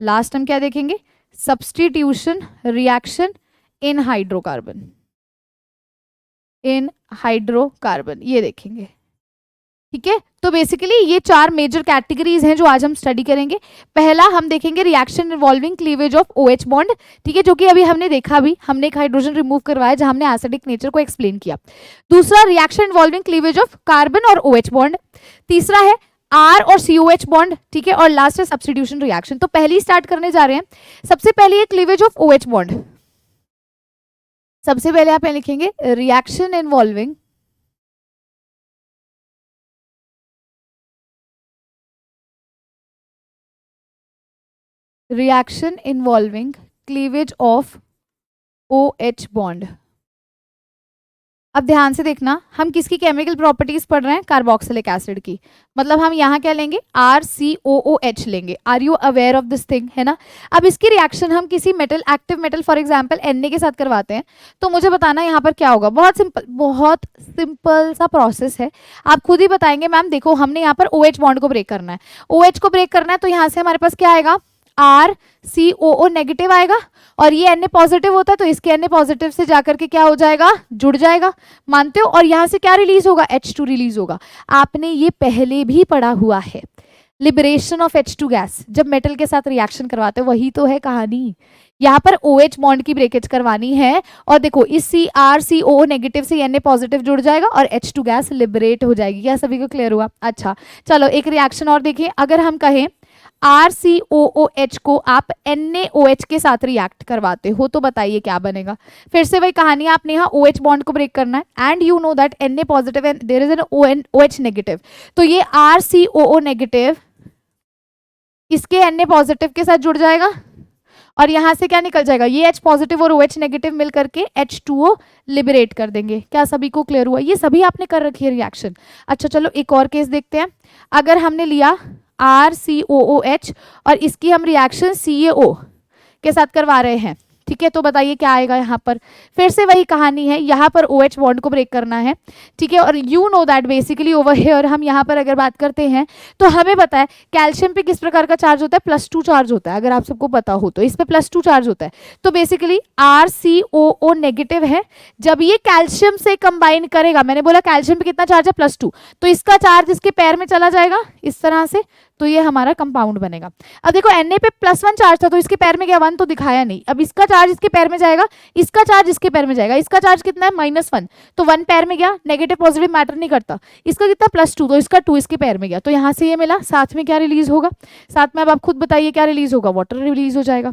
लास्ट हम क्या देखेंगे? सब्स्टिट्यूशन रिएक्शन इन हाइड्रोकार्बन, ये देखेंगे, ठीक है। तो बेसिकली ये 4 मेजर कैटेगरीज हैं जो आज हम स्टडी करेंगे। पहला हम देखेंगे reaction involving cleavage of OH bond, ठीक है, जो कि अभी हमने देखा, भी हमने एक हाइड्रोजन रिमूव करवाया जहां हमने एसिडिक नेचर को एक्सप्लेन किया। दूसरा reaction involving cleavage of carbon और OH बॉन्ड। तीसरा है R और COH बॉन्ड, ठीक है। और लास्ट है सब्स्टिट्यूशन रिएक्शन। तो पहली स्टार्ट करने जा रहे हैं, सबसे पहले है क्लीवेज ऑफ OH बॉन्ड। सबसे पहले आप लिखेंगे reaction involving cleavage of OH bond. अब ध्यान से देखना, हम किसकी केमिकल प्रॉपर्टीज पढ़ रहे हैं, कार्बोक्सिलिक एसिड की। मतलब हम यहाँ क्या लेंगे, RCOOH लेंगे। Are you aware of this thing, है ना। अब इसकी रिएक्शन हम किसी metal, active metal for example Na के साथ करवाते हैं, तो मुझे बताना यहाँ पर क्या होगा। बहुत सिंपल सा प्रोसेस है, आप खुद ही बताएंगे मैम। देखो हमने यहाँ पर OH बॉन्ड को ब्रेक करना है, OH को ब्रेक करना है, तो यहाँ से हमारे पास क्या आएगा, RCOO नेगेटिव आएगा, और ये Na पॉजिटिव होता है, तो इसके Na पॉजिटिव से जाकर के क्या हो जाएगा, जुड़ जाएगा, मानते हो। और यहाँ से क्या रिलीज होगा, H2 रिलीज होगा। आपने ये पहले भी पढ़ा हुआ है, लिबरेशन ऑफ H2 गैस, जब मेटल के साथ रिएक्शन करवाते हो, वही तो है कहानी। यहाँ पर OH बॉन्ड की ब्रेकेज करवानी है, और देखो इस RCOO नेगेटिव से Na पॉजिटिव जुड़ जाएगा और H2 गैस लिबरेट हो जाएगी। क्या सभी को क्लियर हुआ। अच्छा चलो एक रिएक्शन और देखिए, अगर हम कहें RCOOH को आप NaOH के साथ रिएक्ट करवाते हो, तो बताइए क्या बनेगा। फिर से वही कहानी, आपने यहाँ OH बॉन्ड को ब्रेक करना है, and you know that Na positive and there is an OH negative, तो ये RCOO नेगेटिव इसके Na पॉजिटिव के साथ जुड़ जाएगा, और यहां से क्या निकल जाएगा, ये H पॉजिटिव और OH नेगेटिव मिल करके H2O लिबरेट कर देंगे। क्या सभी को क्लियर हुआ, ये सभी आपने कर रखी है रिएक्शन। अच्छा चलो एक और केस देखते हैं, अगर हमने लिया RCOOH और इसकी हम रिएक्शन CaO के साथ करवा रहे हैं, ठीक है, तो बताइए क्या आएगा। यहाँ पर फिर से वही कहानी है, यहाँ पर OH बॉन्ड को ब्रेक करना है, ठीक है। और you know that basically over here हम यहाँ पर अगर बात करते हैं, तो हमें पता है कैल्शियम पे किस प्रकार का चार्ज होता है, +2 चार्ज होता है। अगर आप सबको पता हो तो इस पे +2 चार्ज होता है, तो बेसिकली RCOO नेगेटिव है, जब ये कैल्शियम से कंबाइन करेगा, मैंने बोला कैल्शियम पे कितना चार्ज है, +2, तो इसका चार्ज इसके पैर में चला जाएगा इस तरह से, तो ये हमारा कंपाउंड बनेगा। अब देखो Na पे +1 चार्ज था, तो इसके पैर में गया 1 तो दिखाया नहीं, अब इसका चार्ज इसके पैर में जाएगा, इसका चार्ज इसके पैर में जाएगा, इसका चार्ज कितना है, -1, तो 1 पैर में गया, नेगेटिव पॉजिटिव मैटर नहीं करता। इसका कितना +2, तो इसका 2 इसके पैर में गया, तो यहाँ से ये मिला, साथ में क्या रिलीज होगा, साथ में अब आप खुद बताइए क्या रिलीज होगा, वाटर रिलीज हो जाएगा।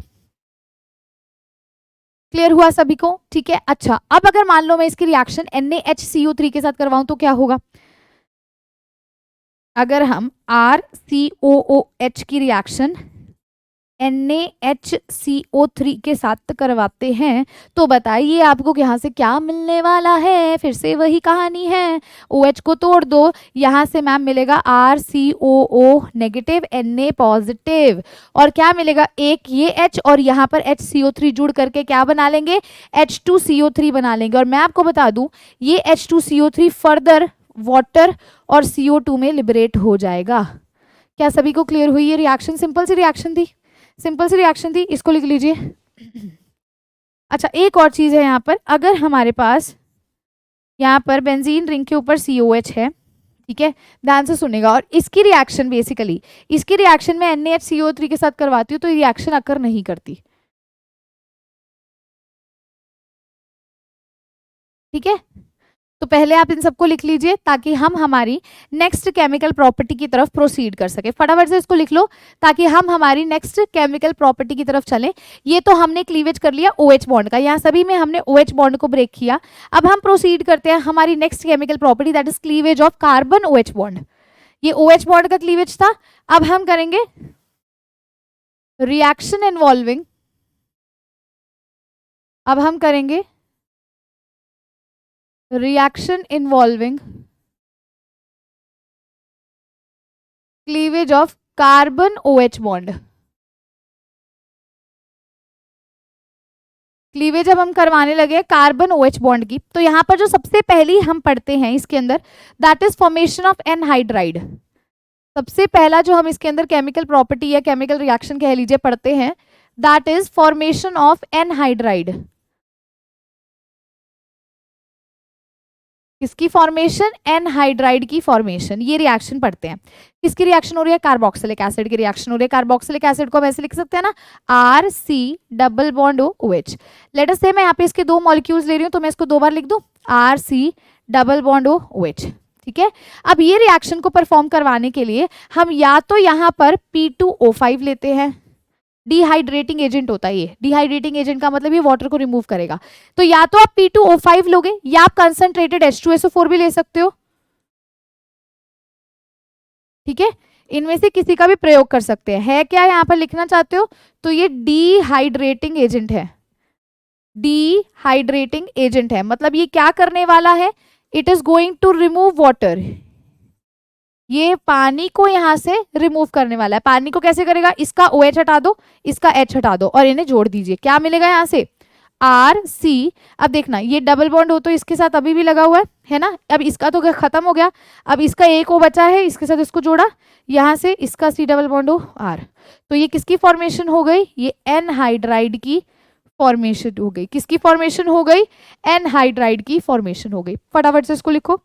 क्लियर हुआ सभी को, ठीक है। अच्छा अब अगर मान लो मैं इसकी रिएक्शन NaHCO3 के साथ करवाऊं, तो क्या होगा। अगर हम RCOOH की रिएक्शन NaHCO3 के साथ करवाते हैं, तो बताइए आपको यहाँ से क्या मिलने वाला है। फिर से वही कहानी है, OH को तोड़ दो, यहाँ से मैम मिलेगा RCOO नेगेटिव Na पॉजिटिव, और क्या मिलेगा, एक ये H और यहाँ पर HCO3 जुड़ करके क्या बना लेंगे, H2CO3 बना लेंगे। और मैं आपको बता दूं ये H2CO3 फर्दर वाटर और CO2 में लिबरेट हो जाएगा। क्या सभी को क्लियर हुई ये रिएक्शन, सिंपल सी रिएक्शन थी, सिंपल सी रिएक्शन थी, इसको लिख लीजिए। अच्छा एक और चीज है यहाँ पर, अगर हमारे पास यहाँ पर बेंजीन रिंग के ऊपर COH है, ठीक है, ध्यान से सुनेगा, और इसकी रिएक्शन बेसिकली इसकी रिएक्शन में NaHCO3 के साथ करवाती हूँ, तो रिएक्शन अकर नहीं करती, ठीक है। तो पहले आप इन सबको लिख लीजिए ताकि हम हमारी नेक्स्ट केमिकल प्रॉपर्टी की तरफ प्रोसीड कर सके। फटाफट से इसको लिख लो ताकि हम हमारी नेक्स्ट केमिकल प्रॉपर्टी की तरफ चलें। ये तो हमने क्लीवेज कर लिया OH बॉन्ड का, यहाँ सभी में हमने OH बॉन्ड को ब्रेक किया। अब हम प्रोसीड करते हैं हमारी next chemical property, that is cleavage of carbon OH bond. ये OH बॉन्ड का क्लीवेज था। अब हम करेंगे रिएक्शन इन्वॉल्विंग, अब हम करेंगे reaction involving cleavage of carbon OH bond. Cleavage अब हम करवाने लगे कार्बन OH बॉन्ड की, तो यहां पर जो सबसे पहली हम पढ़ते हैं इसके अंदर, that is formation of anhydride. सबसे पहला जो हम इसके अंदर केमिकल प्रॉपर्टी या केमिकल रिएक्शन कह लीजिए पढ़ते हैं, that is formation of anhydride. किसकी फॉर्मेशन, एनहाइड्राइड की फॉर्मेशन। ये रिएक्शन पढ़ते हैं, किसकी रिएक्शन हो रही है, कार्बोक्सिलिक एसिड की रिएक्शन हो रही है। कार्बोक्सिलिक एसिड को हम ऐसे लिख सकते हैं ना, RC+OH। लेट अस से मैं यहाँ पे इसके 2 मॉलिक्यूल्स ले रही हूँ, तो मैं इसको 2 बार लिख दूं, RC+OH, ठीक है। अब ये रिएक्शन को परफॉर्म करवाने के लिए हम या तो यहाँ पर P2O5 लेते हैं, डिहाइड्रेटिंग एजेंट होता है ये, डिहाइड्रेटिंग एजेंट का मतलब ये वाटर को रिमूव करेगा, तो या तो आप P2O5 लोगे या आप कंसंट्रेटेड H2SO4 भी ले सकते हो, ठीक है। इनमें से किसी का भी प्रयोग कर सकते हैं। है क्या यहाँ पर लिखना चाहते हो, तो ये डिहाइड्रेटिंग एजेंट है, डिहाइड्रेटिंग एजेंट है, मतलब ये क्या करने वाला है, it is going to remove water, ये पानी को यहां से रिमूव करने वाला है। पानी को कैसे करेगा, इसका OH हटा दो, इसका H हटा दो और इन्हें जोड़ दीजिए, क्या मिलेगा यहां से RC। अब देखना ये डबल बॉन्ड हो तो इसके साथ अभी भी लगा हुआ है ना, अब इसका तो खत्म हो गया, अब इसका एक O बचा है, इसके साथ इसको जोड़ा, यहां से इसका C डबल बॉन्ड हो R, तो ये किसकी फॉर्मेशन हो गई, ये एनहाइड्राइड की फॉर्मेशन हो गई। किसकी फॉर्मेशन हो गई, एनहाइड्राइड की फॉर्मेशन हो गई। फटाफट से इसको लिखो,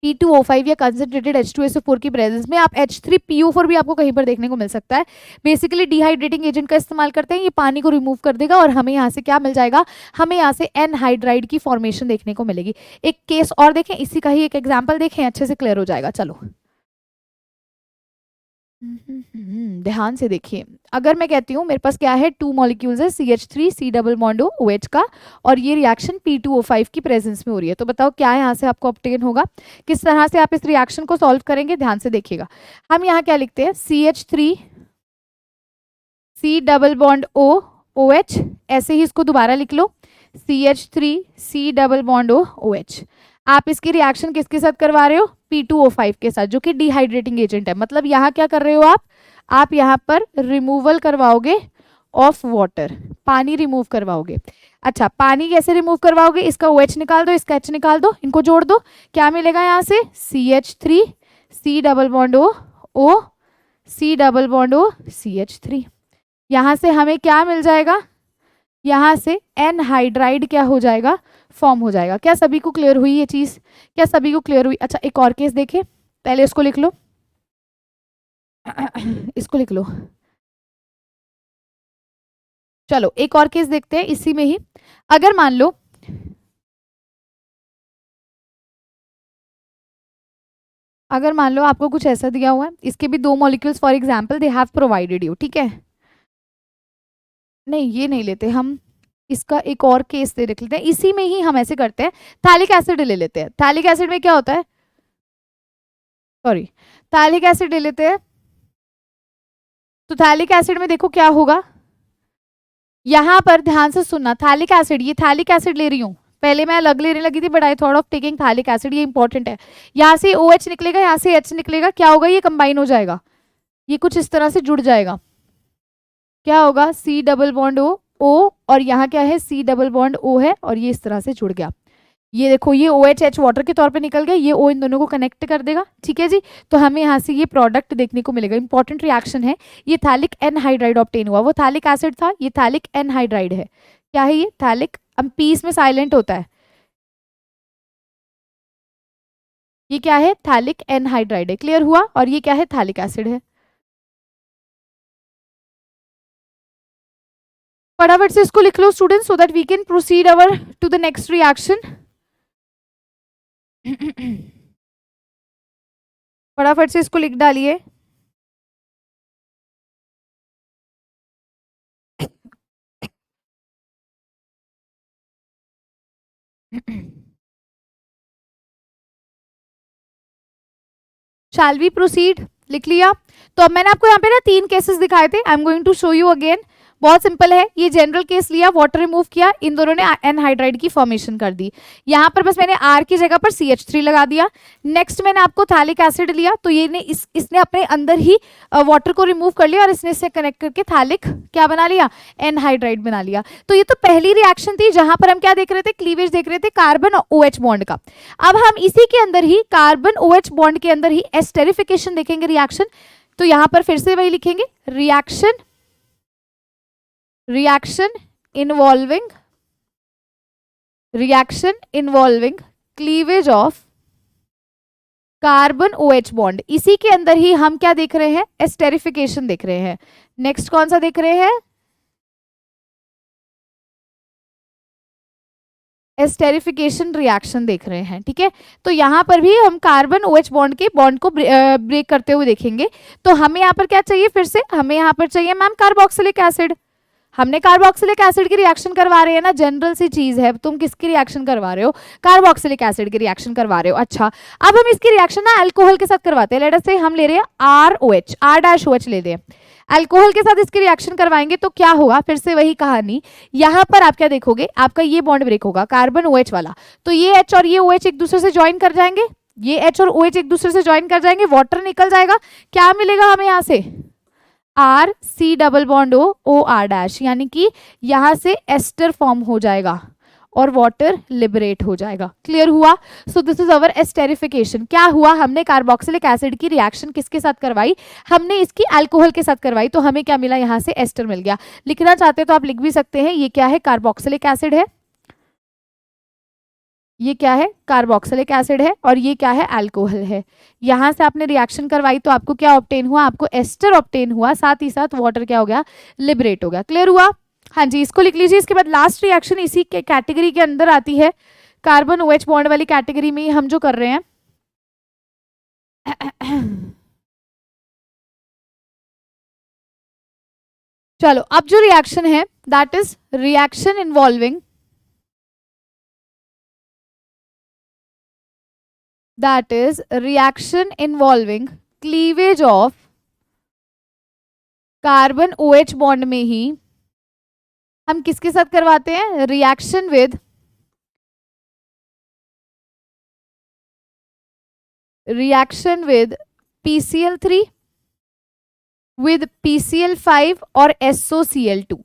P2O5 या कंसंट्रेटेड H2SO4 की प्रेजेंस में आप H3PO4 भी आपको कहीं पर देखने को मिल सकता है। बेसिकली डिहाइड्रेटिंग एजेंट का इस्तेमाल करते हैं, ये पानी को रिमूव कर देगा और हमें यहाँ से क्या मिल जाएगा, हमें यहाँ से एनहाइड्राइड की फॉर्मेशन देखने को मिलेगी। एक केस और देखें, इसी का ही एक एग्जाम्पल देखें, अच्छे से क्लियर हो जाएगा। चलो ध्यान से देखिए, अगर मैं कहती हूँ मेरे पास क्या है, 2 मॉलिक्यूल्स है CH3 C double bond OH का, और ये रिएक्शन P2O5 की प्रेजेंस में हो रही है, तो बताओ क्या यहाँ से आपको ऑब्टेन होगा, किस तरह से आप इस रिएक्शन को सॉल्व करेंगे, ध्यान से देखिएगा। हम यहाँ क्या लिखते हैं, CH3 C double bond OH, ऐसे ही इसको दोबारा लिख लो, CH3 C double bond OH। आप इसकी रिएक्शन किसके साथ करवा रहे हो, P2O5 के साथ, जो कि डिहाइड्रेटिंग एजेंट है। मतलब यहाँ क्या कर रहे हो आप यहाँ पर रिमूवल करवाओगे ऑफ वाटर, पानी रिमूव करवाओगे। अच्छा, पानी कैसे रिमूव करवाओगे, इसका OH निकाल दो, इसका H निकाल दो, इनको जोड़ दो, क्या मिलेगा यहाँ से CH3 C double bond O C double bond O CH3। यहाँ से हमें क्या मिल जाएगा, यहाँ से एनहाइड्राइड क्या हो जाएगा, फॉर्म हो जाएगा। क्या सभी को क्लियर हुई ये चीज, क्या सभी को क्लियर हुई। अच्छा, एक और केस देखें, पहले इसको लिख लो इसको लिख लो। चलो एक और केस देखते हैं इसी में ही। अगर मान लो आपको कुछ ऐसा दिया हुआ है, इसके भी 2 molecules for example they have provided you, ठीक है, नहीं ये नहीं लेते हम, इसका एक और केस दे रख लेते हैं, इसी में ही हम ऐसे करते हैं, थैलिक एसिड ले लेते हैं। थैलिक एसिड में क्या होता है, सॉरी, थैलिक एसिड ले लेते हैं, तो थैलिक एसिड में देखो क्या होगा, यहां पर ध्यान से सुनना, थैलिक एसिड, ये थैलिक एसिड ले रही हूं, पहले मैं अलग लेने लगी थी but I thought of taking phthalic acid, ये इंपॉर्टेंट है। यहाँ से OH निकलेगा, यहाँ से H निकलेगा, क्या होगा, ये कंबाइन हो जाएगा, ये कुछ इस तरह से जुड़ जाएगा, क्या होगा C डबल बॉन्ड O और यहाँ क्या है C डबल बॉन्ड O है, और ये इस तरह से जुड़ गया। ये देखो ये OH H वाटर के तौर पे निकल गया, ये O इन दोनों को कनेक्ट कर देगा, ठीक है जी। तो हमें यहाँ से ये प्रोडक्ट देखने को मिलेगा। इंपॉर्टेंट रिएक्शन है, ये थैलिक एनहाइड्राइड ऑब्टेन हुआ, वो थैलिक एसिड था, ये थैलिक एनहाइड्राइड है। क्या है ये, थैलिक, अब पीस में साइलेंट होता है, ये क्या है, थैलिक एनहाइड्राइड है, क्लियर हुआ, और ये क्या है, थैलिक एसिड है। फटाफट से इसको लिख लो students, so that we can proceed our to the next reaction. फटाफट से इसको लिख डालिए। शैल वी प्रोसीड, लिख लिया। तो अब मैंने आपको यहाँ पे ना 3 केसेस दिखाए थे, I am going to show you again. बहुत सिंपल है, ये जनरल केस लिया, वाटर रिमूव किया, इन दोनों ने एनहाइड्राइड की फॉर्मेशन कर दी। यहाँ पर बस मैंने R की जगह पर CH3 लगा दिया। नेक्स्ट मैंने आपको थैलिक एसिड लिया, तो ये इसने अपने अंदर ही वाटर को रिमूव कर लिया और इसने इससे कनेक्ट करके थैलिक क्या बना लिया, एनहाइड्राइड बना लिया। तो ये तो पहली रिएक्शन थी जहां पर हम क्या देख रहे थे, क्लीवेज देख रहे थे कार्बन और OH बॉन्ड का। अब हम इसी के अंदर ही कार्बन OH बॉन्ड के अंदर ही एस्टेरिफिकेशन देखेंगे रिएक्शन। तो यहां पर फिर से वही लिखेंगे, reaction involving cleavage of carbon OH bond. इसी के अंदर ही हम क्या देख रहे हैं, एस्टेरिफिकेशन देख रहे हैं। नेक्स्ट कौन सा देख रहे हैं, एस्टेरिफिकेशन रिएक्शन देख रहे हैं, ठीक है। तो यहां पर भी हम कार्बन OH बॉन्ड के बॉन्ड को ब्रेक करते हुए देखेंगे। तो हमें यहाँ पर क्या चाहिए, फिर से हमें यहाँ पर चाहिए मैम कार्बोक्सिलिक एसिड। हमने कार्बोक्सिलिक एसिड की रिएक्शन करवा रहे हैं ना, जनरल सी चीज है। तुम किसकी रिएक्शन करवा रहे हो? कार्बोक्सिलिक एसिड की रिएक्शन करवा रहे हो। अच्छा, अब हम इसकी रिएक्शन ना अल्कोहल के साथ करवाते हैं। लेट अस से हम ले रहे हैं ROH, R-OH ले रहे हैं, अल्कोहल के साथ इसकी रिएक्शन करवाएंगे तो क्या होगा? फिर से वही कहानी, यहां पर आप क्या देखोगे, आपका ये बॉन्ड ब्रेक होगा कार्बन OH वाला, तो ये H और ये OH एक दूसरे से ज्वाइन कर जाएंगे, ये H और OH एक दूसरे से ज्वाइन कर जाएंगे, वाटर निकल जाएगा। क्या मिलेगा हमें यहां से? RC डबल बॉन्ड OR-, यानी कि यहां से एस्टर फॉर्म हो जाएगा और वाटर लिबरेट हो जाएगा। क्लियर हुआ? So this is our esterification. क्या हुआ? हमने कार्बोक्सिलिक एसिड की रिएक्शन किसके साथ करवाई? हमने इसकी अल्कोहल के साथ करवाई, तो हमें क्या मिला? यहाँ से एस्टर मिल गया। लिखना चाहते तो आप लिख भी सकते हैं। ये क्या है? कार्बोक्सिलिक एसिड है। ये क्या है? कार्बोक्सिलिक एसिड है। और ये क्या है? अल्कोहल है। यहां से आपने रिएक्शन करवाई तो आपको क्या ऑब्टेन हुआ? आपको एस्टर ऑब्टेन हुआ, साथ ही साथ वाटर क्या हो गया? लिबरेट हो गया। क्लियर हुआ? हाँ जी, इसको लिख लीजिए। इसके बाद लास्ट रिएक्शन इसी के कैटेगरी के अंदर आती है, कार्बन OH बॉन्ड वाली कैटेगरी में हम जो कर रहे हैं। चलो, अब जो रिएक्शन है that is reaction involving, that is reaction involving cleavage of carbon OH bond में ही हम किसके साथ करवाते हैं? Reaction with PCl3 with PCl5 और SOCl2।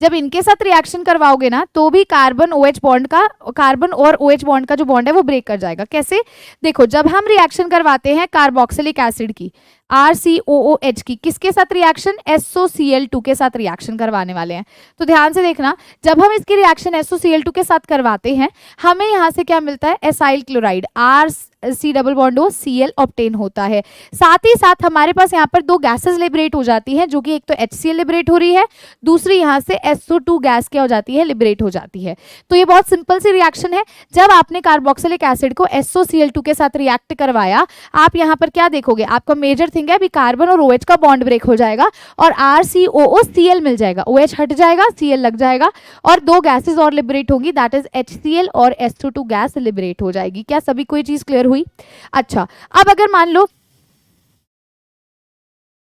जब इनके साथ रिएक्शन करवाओगे ना तो भी कार्बन OH बॉन्ड का, कार्बन और OH बॉन्ड का जो बॉन्ड है वो ब्रेक कर जाएगा। कैसे? देखो, जब हम रिएक्शन करवाते हैं कार्बोक्सिलिक एसिड की, RCOOH की, किसके साथ रिएक्शन? SOCl2 के साथ रिएक्शन करवाने वाले हैं। तो ध्यान से देखना, जब हम इसकी रिएक्शन SOCl2 के साथ करवाते हैं, हमें यहाँ से क्या मिलता है? Acyl chloride, RC double bond Cl obtain होता है। साथ ही साथ हमारे पास यहाँ पर दो गैसेस लिबरेट हो जाती हैं, जो कि एक तो HCl लिबरेट हो रही है, दूसरी यहाँ से SO2 गैस क्या हो जाती है? लिबरेट हो जाती है। तो ये बहुत सिंपल सी रिएक्शन है। जब आपने कार्बोक्सिलिक एसिड को SOCl2 के साथ रिएक्ट करवाया, आप यहाँ पर क्या देखोगे? आपका मेजर थिंग है अभी कार्बन और OH का बॉन्ड ब्रेक हो जाएगा और RCOOCl मिल जाएगा, OH हट जाएगा, Cl लग जाएगा और दो गैसेस और लिबरेट होंगी, दैट इज HCl और SO2 गैस लिबरेट हो जाएगी। क्या सभी कोई चीज क्लियर हुई? अच्छा, अब अगर मान लो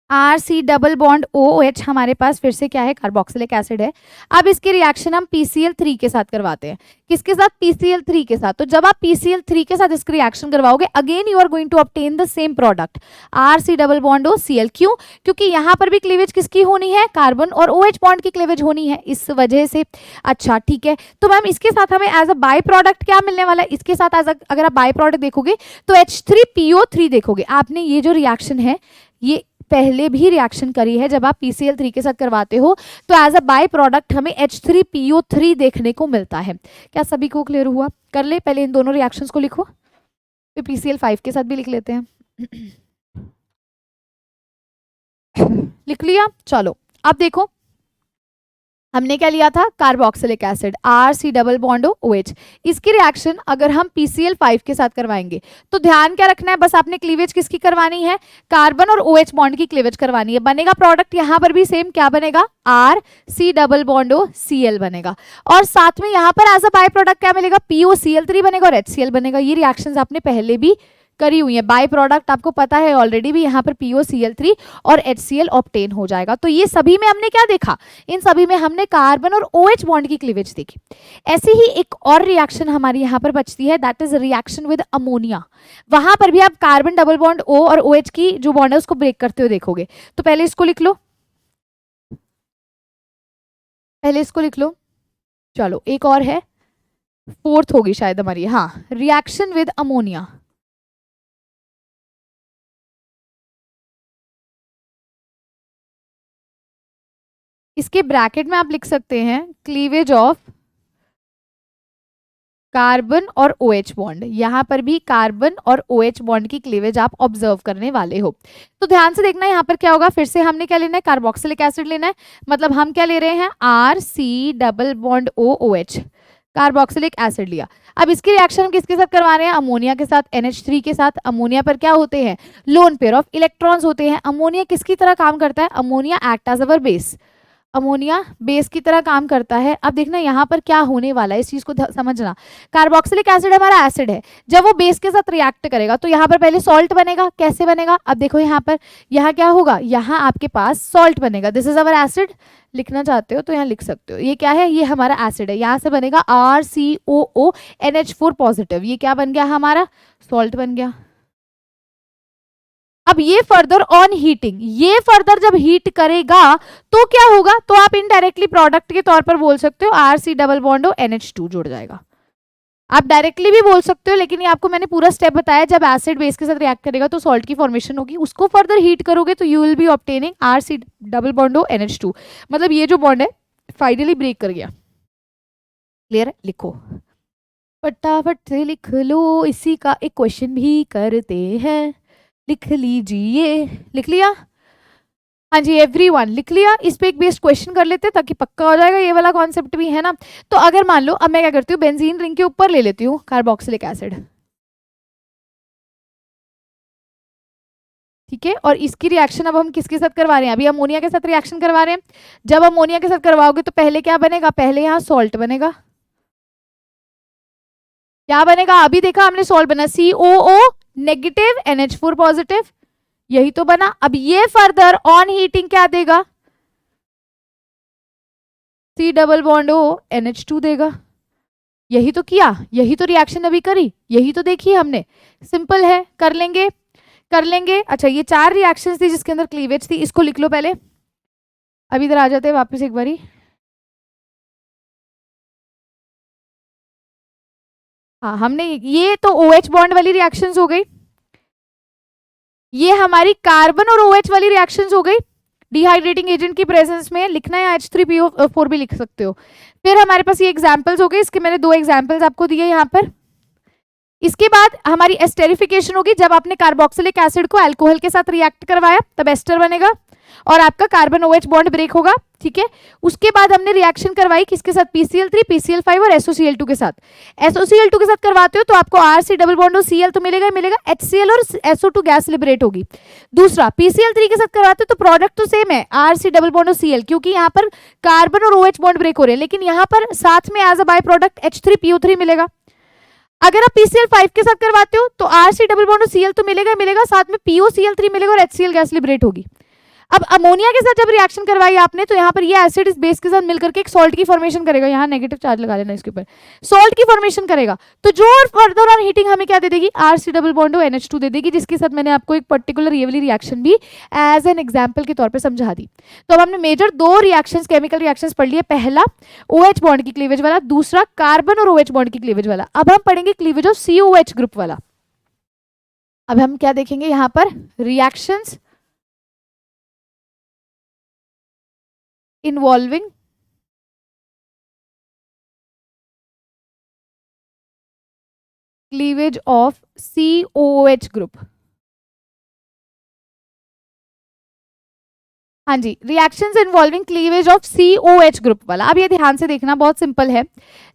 RC डबल बॉन्ड OH हमारे पास फिर से क्या है? कार्बोक्सिलिक एसिड है। अब इसकी रिएक्शन हम PCl3 के साथ करवाते हैं। किसके साथ? PCl3 के साथ। तो जब आप PCl3 के साथ इसकी रिएक्शन करवाओगे, again you are going to obtain the same product, RC double bond OCl। क्यों? क्योंकि यहाँ पर भी क्लीवेज किसकी होनी है? कार्बन और OH बॉन्ड की क्लीवेज होनी है, इस वजह से। अच्छा, ठीक है। तो मैम इसके साथ हमें एज अ बाय प्रोडक्ट क्या मिलने वाला है? इसके साथ एज अगर आप बाय प्रोडक्ट देखोगे तो H3PO3 देखोगे। आपने ये जो रिएक्शन है ये पहले भी रिएक्शन करी है, जब आप PCl3 के साथ करवाते हो तो एज अ बाय प्रोडक्ट हमें H3PO3 देखने को मिलता है। क्या सभी को क्लियर हुआ? कर ले, पहले इन दोनों रिएक्शंस को लिखो, फिर PCl5 के साथ भी लिख लेते हैं। लिख लिया? चलो, अब देखो हमने क्या लिया था? Carboxylic acid, RC double bond OH। इसकी रिएक्शन अगर हम PCl5 के साथ करवाएंगे तो ध्यान क्या रखना है? बस आपने क्लीवेज किसकी करवानी है? कार्बन और OH बॉन्ड की क्लीवेज करवानी है। बनेगा प्रोडक्ट यहाँ पर भी सेम, क्या बनेगा? RC डबल बॉन्ड Cl बनेगा और साथ में यहाँ पर एज अ बाय प्रोडक्ट क्या मिलेगा? POCl3 बनेगा और HCl बनेगा। ये रिएक्शंस आपने पहले भी करी हुई है। बाय प्रोडक्ट आपको पता है ऑलरेडी भी, यहाँ पर POCl3 और HCl ऑब्टेन हो जाएगा। तो ये सभी में हमने क्या देखा? इन सभी में हमने कार्बन और OH बॉन्ड की क्लीवेज देखी। ऐसे ही एक और रिएक्शन हमारी यहाँ पर बचती है, that is reaction with ammonia. वहां पर भी आप कार्बन डबल बॉन्ड O और OH की जो बॉन्ड है उसको ब्रेक करते हुए देखोगे। तो पहले इसको लिख लो, पहले इसको लिख लो। चलो, एक और है, फोर्थ होगी शायद हमारी, हाँ, रिएक्शन विद अमोनिया। इसके ब्रैकेट में आप लिख सकते हैं क्लीवेज ऑफ कार्बन और OH बॉन्ड। यहां पर भी कार्बन और OH बॉन्ड की क्लीवेज आप ऑब्जर्व करने वाले हो। तो ध्यान से देखना यहाँ पर क्या होगा। फिर से हमने क्या लेना है? कार्बोक्सिलिक एसिड लेना है। मतलब हम क्या ले रहे हैं? RC double bond OH, carboxylic acid लिया। अब इसकी रिएक्शन हम किसके साथ करवा रहे हैं? अमोनिया के साथ, NH3 के साथ। अमोनिया पर क्या होते हैं? लोन पेयर ऑफ इलेक्ट्रॉन्स होते हैं। अमोनिया किसकी तरह काम करता है? Ammonia act as our base. Ammonia base की तरह काम करता है। अब देखना यहाँ पर क्या होने वाला है, इस चीज को समझना। कार्बोक्सिलिक एसिड हमारा एसिड है, जब वो बेस के साथ रिएक्ट करेगा तो यहाँ पर पहले सॉल्ट बनेगा। कैसे बनेगा, अब देखो यहाँ पर, यहाँ क्या होगा, यहाँ आपके पास सॉल्ट बनेगा। दिस इज अवर एसिड, लिखना चाहते हो तो यहाँ लिख सकते हो। ये क्या है, ये हमारा एसिड है, यहाँ से बनेगा RCOO NH4 पॉजिटिव। ये क्या बन गया, हमारा सॉल्ट बन गया। अब ये फर्दर ऑन हीटिंग, ये फर्दर जब हीट करेगा तो क्या होगा, तो आप इनडायरेक्टली प्रोडक्ट के तौर पर बोल सकते हो RC डबल बॉन्ड NH2 जुड़ जाएगा। आप डायरेक्टली भी बोल सकते हो, लेकिन ये आपको मैंने पूरा स्टेप बताया। जब एसिड बेस के साथ रिएक्ट करेगा तो सॉल्ट की फॉर्मेशन होगी, उसको फर्दर हीट करोगे तो you will be obtaining RC double bond NH2। मतलब ये जो बॉन्ड है फाइनली ब्रेक कर गया। क्लियर, लिखो फटाफट से लिख लो, इसी का एक क्वेश्चन भी करते हैं, लिख लीजिए। लिख लिया, हाँ जी एवरीवन लिख लिया। इस पे एक बेस्ड क्वेश्चन कर लेते हैं ताकि पक्का हो जाएगा, ये वाला कॉन्सेप्ट भी है ना। तो अगर मान लो, अब मैं क्या करती हूँ, बेंजीन रिंग के ऊपर ले लेती हूँ कार्बोक्सिलिक एसिड, ठीक है। और इसकी रिएक्शन अब हम किसके साथ करवा रहे हैं, अभी अमोनिया के साथ रिएक्शन करवा रहे हैं। जब अमोनिया के साथ करवाओगे तो पहले क्या बनेगा, पहले यहाँ सॉल्ट बनेगा। क्या बनेगा, अभी देखा हमने सॉल्ट बना, COO नेगेटिव NH4 पॉजिटिव, यही तो बना। अब ये फर्दर ऑन हीटिंग क्या देगा, C double bond O NH2 देगा। यही तो किया, यही तो रिएक्शन अभी करी, यही तो देखी हमने। सिंपल है, कर लेंगे कर लेंगे। अच्छा, ये 4 रिएक्शंस थी जिसके अंदर क्लीवेज थी, इसको लिख लो पहले। अब इधर आ जाते हैं वापस एक बारी। हाँ, हमने ये तो OH बॉन्ड वाली रिएक्शंस हो गई, ये हमारी कार्बन और OH वाली रिएक्शंस हो गई। डिहाइड्रेटिंग एजेंट की प्रेजेंस में लिखना है H3PO4 भी लिख सकते हो। फिर हमारे पास ये एग्जांपल्स हो गए, इसके मैंने 2 एग्जांपल्स आपको दिए यहाँ पर। इसके बाद हमारी एस्टेरिफिकेशन होगी, जब आपने कार्बोक्सिलिक एसिड को अल्कोहल के साथ रिएक्ट करवाया तब एस्टर बनेगा और आपका कार्बन OH बॉन्ड ब्रेक होगा, ठीक है। उसके बाद हमने रिएक्शन करवाई किसके साथ, PCl3 PCl5 और SOCl2 के साथ। SOCl2 के साथ करवाते हो तो आपको RC डबल बॉन्ड और Cl तो मिलेगा ही मिलेगा, HCl और SO2 गैस लिबरेट होगी। दूसरा PCl3 के साथ करवाते हो तो प्रोडक्ट तो सेम है, RC डबल बॉन्ड और Cl, क्योंकि यहाँ पर कार्बन और OH बॉन्ड ब्रेक हो रहे हैं, लेकिन यहाँ पर साथ में as a by product H3PO3 मिलेगा। अगर आप PCl5 के साथ करवाते हो तो RC डबल बॉन्ड और Cl तो मिलेगा ही मिलेगा, साथ में POCl3 मिलेगा और HCl गैस लिबरेट होगी। अब अमोनिया के साथ जब रिएक्शन करवाई आपने तो यहाँ पर ये एसिड इस बेस के साथ मिलकर के एक सॉल्ट की फॉर्मेशन करेगा, यहाँ नेगेटिव चार्ज लगा लेना इसके ऊपर, सॉल्ट की फॉर्मेशन करेगा। तो जो फर्दर ऑन हीटिंग हमें क्या दे देगी, RC डबल बॉन्ड NH2 दे देगी, जिसके साथ मैंने आपको एक पर्टिकुलर ये वाली रिएक्शन भी एज एन एग्जाम्पल के तौर पर समझा दी। तो अब हमने मेजर 2 रिएक्शंस, केमिकल रिएक्शंस पढ़ लिए, पहला OH बॉन्ड की क्लीवेज वाला, दूसरा कार्बन और OH बॉन्ड की क्लीवेज वाला। अब हम पढ़ेंगे क्लीवेज ऑफ COH ग्रुप वाला। अब हम क्या देखेंगे यहाँ पर, reactions involving cleavage of COOH group। हाँ जी, reactions involving cleavage of COH group वाला। अब ये ध्यान से देखना, बहुत सिंपल है।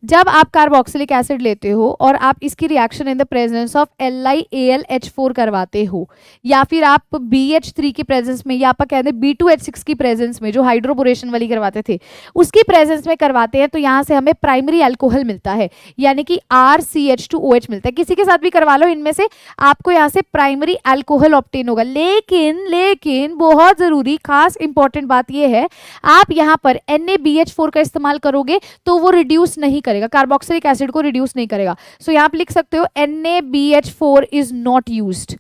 जब आप कार्बोक्सिलिक एसिड लेते हो और आप इसकी reaction in the presence of LiAlH4 करवाते हो, या फिर आप BH3 की प्रेजेंस में, या आप कहते हैं B2H6 की प्रेजेंस में, जो हाइड्रोबोरेशन वाली करवाते थे उसकी प्रेजेंस में करवाते हैं, तो यहाँ से हमें प्राइमरी अल्कोहल मिलता है, यानी कि RCH2OH मिलता है। किसी के साथ भी करवा लो इनमें से, आपको यहाँ से प्राइमरी अल्कोहल ऑब्टेन होगा। लेकिन बहुत जरूरी खास इंपॉर्टेंट बात यह है, आप यहाँ पर NaBH4 का इस्तेमाल करोगे तो वो रिड्यूस नहीं करेगा, कार्बोक्सिलिक एसिड को रिड्यूस नहीं करेगा। सो यहाँ पे लिख सकते हो NaBH4 इज नॉट यूज्ड।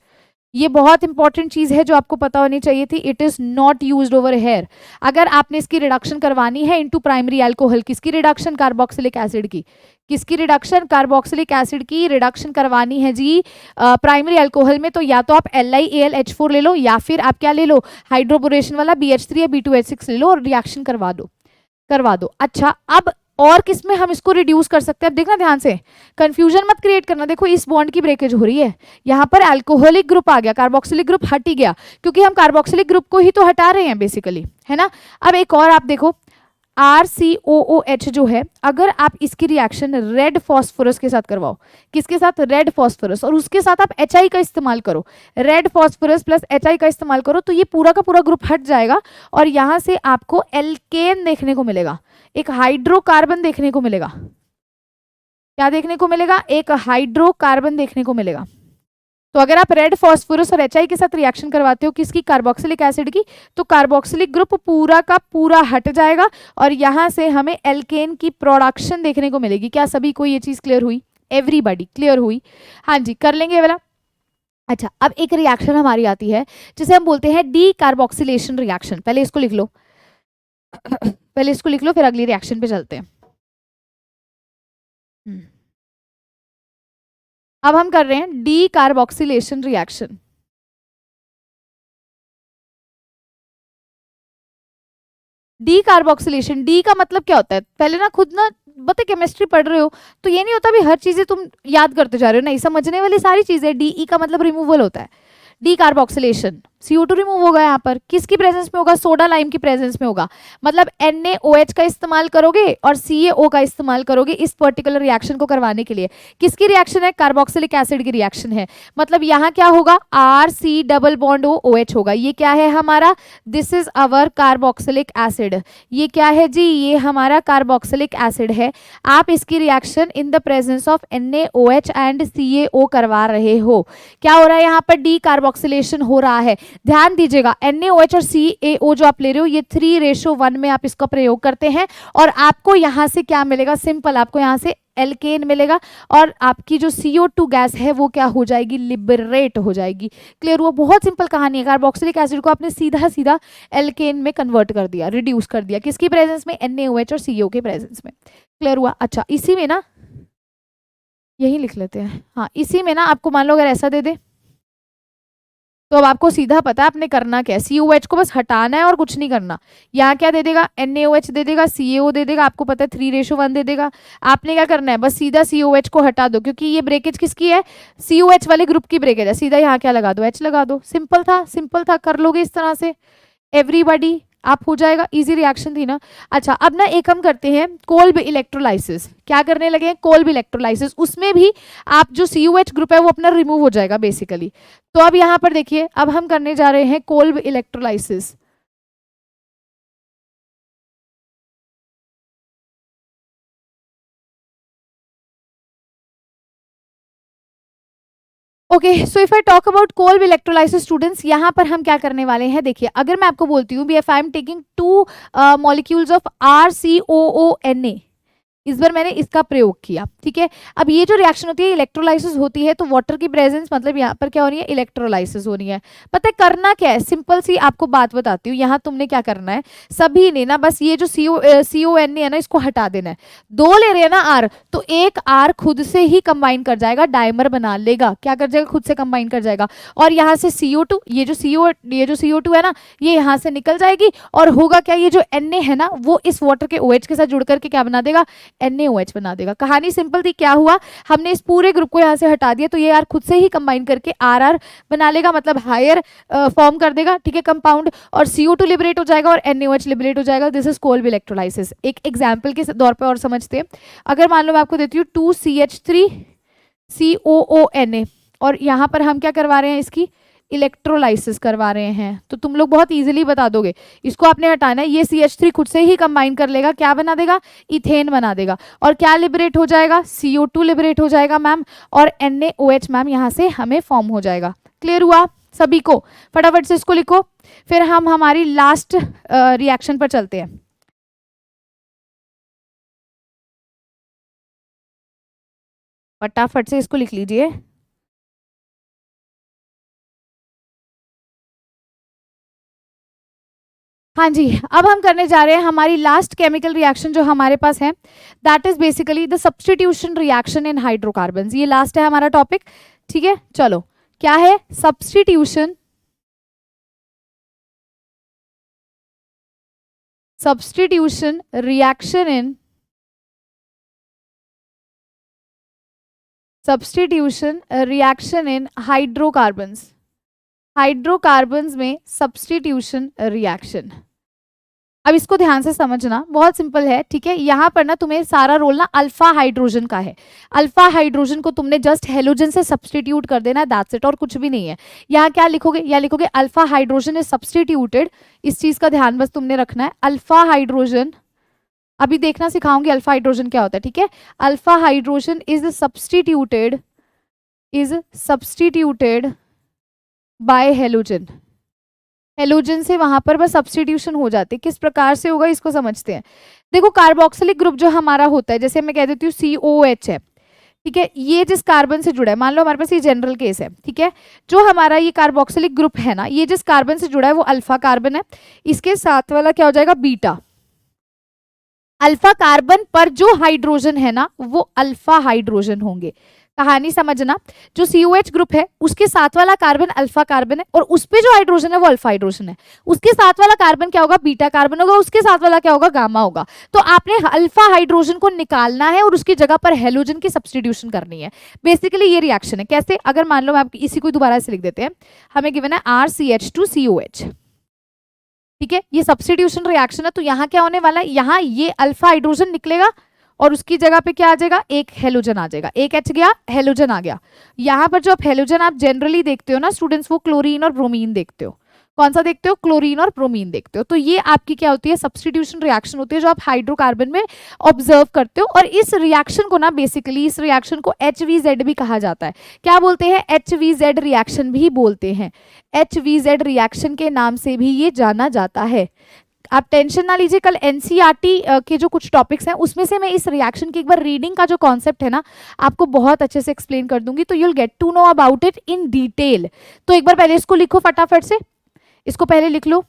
ये बहुत इंपॉर्टेंट चीज है जो आपको पता होनी चाहिए थी, it is not used over here. अगर आपने इसकी रिडक्शन करवानी है इनटू प्राइमरी अल्कोहल, किसकी रिडक्शन, कार्बोक्सिलिक एसिड की, किसकी रिडक्शन, कार्बोक्सिलिक एसिड की रिडक्शन करवानी है जी प्राइमरी अल्कोहल में, तो या तो आप LiAlH4 ले लो, या फिर आप क्या ले लो, हाइड्रोबोरेशन वाला BH3 या B2H6 ले लो और रिएक्शन करवा दो। अच्छा, अब और किस में हम इसको रिड्यूस कर सकते हैं, अब देखना ध्यान से, कंफ्यूजन मत क्रिएट करना। देखो इस बॉन्ड की ब्रेकेज हो रही है, यहाँ पर अल्कोहलिक ग्रुप आ गया, कार्बोक्सिलिक ग्रुप हट ही गया, क्योंकि हम कार्बोक्सिलिक ग्रुप को ही तो हटा रहे हैं बेसिकली, है ना। अब एक और आप देखो, RCOOH जो है, अगर आप इसकी रिएक्शन रेड फॉस्फोरस के साथ करवाओ, किसके साथ? रेड फॉस्फोरस, और उसके साथ आप HI का इस्तेमाल करो, रेड फॉस्फोरस प्लस HI का इस्तेमाल करो, तो ये पूरा का पूरा ग्रुप हट जाएगा और यहां से आपको एल्केन देखने को मिलेगा, एक हाइड्रोकार्बन देखने को मिलेगा। क्या देखने को मिलेगा? एक हाइड्रोकार्बन देखने को मिलेगा। तो अगर आप रेड फॉस्फोरस और HI के साथ रिएक्शन करवाते हो किसकी? कार्बोक्सिलिक एसिड की, तो कार्बोक्सिलिक ग्रुप पूरा का पूरा हट जाएगा और यहां से हमें एल्केन की प्रोडक्शन देखने को मिलेगी। क्या सभी को ये चीज क्लियर हुई? एवरीबॉडी क्लियर हुई? हाँ जी, कर लेंगे वाला। अच्छा, अब एक रिएक्शन हमारी आती है जिसे हम बोलते हैं डी कार्बोक्सिलेशन रिएक्शन। पहले इसको लिख लो पहले इसको लिख लो, फिर अगली रिएक्शन पे चलते हैं। अब हम कर रहे हैं D carboxylation reaction. D carboxylation, D का मतलब क्या होता है? पहले ना खुद ना बता, केमिस्ट्री पढ़ रहे हो तो ये नहीं होता भी हर चीजें तुम याद करते जा रहे हो, नहीं, समझने वाली सारी चीजें। डी का मतलब रिमूवल होता है। डी कार्बोक्सिलेशन, CO2 रिमूव होगा यहाँ पर, किसकी प्रेजेंस में होगा? सोडा लाइम की प्रेजेंस में होगा। मतलब NaOH का इस्तेमाल करोगे और CaO का इस्तेमाल करोगे इस पर्टिकुलर रिएक्शन को करवाने के लिए। किसकी रिएक्शन है? कार्बोक्सिलिक एसिड की रिएक्शन है। मतलब यहाँ क्या होगा? RC डबल बॉन्ड OH होगा। ये क्या है हमारा? This is our carboxylic acid. ये क्या है जी? ये हमारा कार्बोक्सिलिक एसिड है। आप इसकी reaction in the presence of NaOH and CaO करवा रहे हो। क्या हो रहा है यहाँ पर? डी कार्बोक्सिलेशन हो रहा है। ध्यान दीजिएगा, NaOH और CaO जो आप ले रहे हो ये 3:1 में आप इसका प्रयोग करते हैं और आपको यहां से क्या मिलेगा? सिंपल, आपको यहां से एल्केन मिलेगा और आपकी जो CO2 गैस है वो क्या हो जाएगी? लिबरेट हो जाएगी। क्लियर हुआ? बहुत सिंपल कहानी है। कार्बोक्सिलिक एसिड को आपने सीधा सीधा एल्केन में कन्वर्ट कर दिया, रिड्यूस कर दिया। किसकी प्रेजेंस में? NaOH और CaO के प्रेजेंस में। क्लियर हुआ? अच्छा, इसी में ना, यही लिख लेते हैं, हाँ, इसी में ना आपको मान लो अगर ऐसा दे दे तो अब आपको सीधा पता है आपने करना क्या है। COH को बस हटाना है और कुछ नहीं करना। यहाँ क्या दे देगा? NaOH दे देगा, CaO दे देगा, आपको पता है 3:1 दे देगा। आपने क्या करना है? बस सीधा COH को हटा दो, क्योंकि ये ब्रेकेज किसकी है? COH वाले ग्रुप की ब्रेकेज है। सीधा यहाँ क्या लगा दो? H लगा दो। सिंपल था, सिंपल था, कर लोगे इस तरह से एवरीबॉडी, आप हो जाएगा। इजी रिएक्शन थी ना। अच्छा, अब ना एक हम करते हैं कोल्ब इलेक्ट्रोलाइसिस। क्या करने लगे हैं? Kolb electrolysis. उसमें भी आप जो COH ग्रुप है वो अपना रिमूव हो जाएगा बेसिकली। तो अब यहाँ पर देखिए, अब हम करने जा रहे हैं Kolb electrolysis. Okay, so if I talk about Kolb electrolysis students, यहाँ पर हम क्या करने वाले हैं? देखिए, अगर मैं आपको बोलती हूँ if I am taking 2 molecules of RCOONA, इस बार मैंने इसका प्रयोग किया, ठीक है। अब ये जो रिएक्शन होती है इलेक्ट्रोलाइसिस होती है, तो वाटर की प्रेजेंस मतलब यहाँ पर क्या हो रही है? इलेक्ट्रोलाइसिस हो रही है। पता है करना क्या है? सिंपल सी आपको बात बताती हूँ। यहाँ तुमने क्या करना है, सभी ने ना बस ये जो CONA है ना, इसको हटा देना है। 2 ले रहे हैं ना R, तो एक R खुद से ही कंबाइन कर जाएगा, डायमर बना लेगा। क्या कर जाएगा? खुद से कंबाइन कर जाएगा। और यहाँ से CO2, ये जो CO2 है ना, ये यहाँ से निकल जाएगी और होगा क्या? ये जो Na है ना, वो इस वाटर के OH के साथ जुड़ करके क्या बना देगा? NaOH बना देगा। कहानी सिंपल थी। क्या हुआ? हमने इस पूरे ग्रुप को यहाँ से हटा दिया, तो ये यार खुद से ही कंबाइन करके RR बना लेगा, मतलब हायर फॉर्म कर देगा, ठीक है, कंपाउंड। और CO2 लिबरेट हो जाएगा और NaOH लिबरेट हो जाएगा। This is Kolb electrolysis. एक एग्जाम्पल के दौर पर और समझते हैं। अगर मान लो मैं आपको देती हूँ 2CH3COONA और यहाँ पर हम क्या करवा रहे हैं? इसकी इलेक्ट्रोलाइसिस करवा रहे हैं, तो तुम लोग बहुत इजीली बता दोगे। इसको आपने हटाना है, ये CH3 खुद से ही कंबाइन कर लेगा, क्या बना देगा? इथेन बना देगा। और क्या लिबरेट हो जाएगा? CO2 लिबरेट हो जाएगा मैम, और NaOH मैम यहाँ से हमें फॉर्म हो जाएगा। क्लियर हुआ सभी को? फटाफट से इसको लिखो, फिर हम हमारी लास्ट रिएक्शन पर चलते हैं। फटाफट से इसको लिख लीजिए। हाँ जी, अब हम करने जा रहे हैं हमारी लास्ट केमिकल रिएक्शन जो हमारे पास है, that is basically the substitution reaction in hydrocarbons. ये लास्ट है हमारा टॉपिक, ठीक है। चलो, क्या है? Substitution reaction in hydrocarbons. Hydrocarbons में सब्स्टिट्यूशन रिएक्शन। अब इसको ध्यान से समझना, बहुत सिंपल है, ठीक है। यहाँ पर ना तुम्हें सारा रोल ना अल्फा हाइड्रोजन का है। अल्फा हाइड्रोजन को तुमने जस्ट हेलोजन से सब्सटीट्यूट कर देना, दैट्स इट, और कुछ भी नहीं है। यहाँ क्या लिखोगे, यहाँ लिखोगे अल्फा हाइड्रोजन इज सब्सटीट्यूटेड। इस चीज का ध्यान बस तुमने रखना है। अल्फा हाइड्रोजन, अभी देखना सिखाऊंगी अल्फा हाइड्रोजन क्या होता है, ठीक है। Alpha hydrogen is substituted bye halogen. Halogen से वहां पर बस सब्स्टिट्यूशन हो जाती है। किस प्रकार से होगा इसको समझते हैं। देखो कार्बोक्सिलिक ग्रुप जो हमारा होता है, जैसे मैं कह देती हूँ COH है, ठीक है, ये जिस कार्बन से जुड़ा है, मान लो हमारे पास ये जनरल केस है, ठीक है, जो हमारा ये कार्बोक्सिलिक ग्रुप है ना, ये जिस कार्बन से जुड़ा है वो अल्फा कार्बन है, इसके साथ वाला क्या हो जाएगा, बीटा। अल्फा कार्बन पर जो हाइड्रोजन है ना वो अल्फा हाइड्रोजन होंगे। कहानी समझना, जो COH ग्रुप है उसके साथ वाला कार्बन अल्फा कार्बन है, और उस पे जो हाइड्रोजन है वो अल्फा हाइड्रोजन है। उसके साथ वाला कार्बन क्या होगा, बीटा कार्बन होगा, उसके साथ वाला क्या होगा, गामा होगा। तो आपने अल्फा हाइड्रोजन को निकालना है और उसकी जगह पर हेलोजन की सब्स्टिट्यूशन करनी है। बेसिकली ये रिएक्शन है। कैसे, अगर मान लो, आप इसी को दोबारा से लिख देते हैं, हमें गिवन है RCH2COH, ठीक है, ये सब्स्टिट्यूशन रिएक्शन है। तो यहाँ क्या होने वाला है, यहाँ ये अल्फा हाइड्रोजन निकलेगा और उसकी जगह पे क्या आ जाएगा, एक हेलोजन आ जाएगा। एक H गया, हेलोजन आ गया। यहाँ पर जो आप हेलोजन आप जनरली देखते हो ना स्टूडेंट्स, वो क्लोरीन और ब्रोमीन देखते हो। कौन सा देखते हो, क्लोरीन और ब्रोमीन देखते हो। तो ये आपकी क्या होती है, सब्स्टिट्यूशन रिएक्शन होती है, जो आप हाइड्रोकार्बन में ऑब्जर्व करते हो। और इस रिएक्शन को ना, बेसिकली इस रिएक्शन को HVZ भी कहा जाता है। क्या बोलते हैं, HVZ रिएक्शन भी बोलते हैं। HVZ रिएक्शन के नाम से भी ये जाना जाता है। आप टेंशन ना लीजिए, कल NCERT के जो कुछ टॉपिक्स हैं उसमें से मैं इस रिएक्शन की एक बार रीडिंग का जो कॉन्सेप्ट है ना आपको बहुत अच्छे से एक्सप्लेन कर दूंगी, तो you'll get to know about it in detail. तो एक बार पहले इसको लिखो फटाफट से, इसको पहले लिख लो।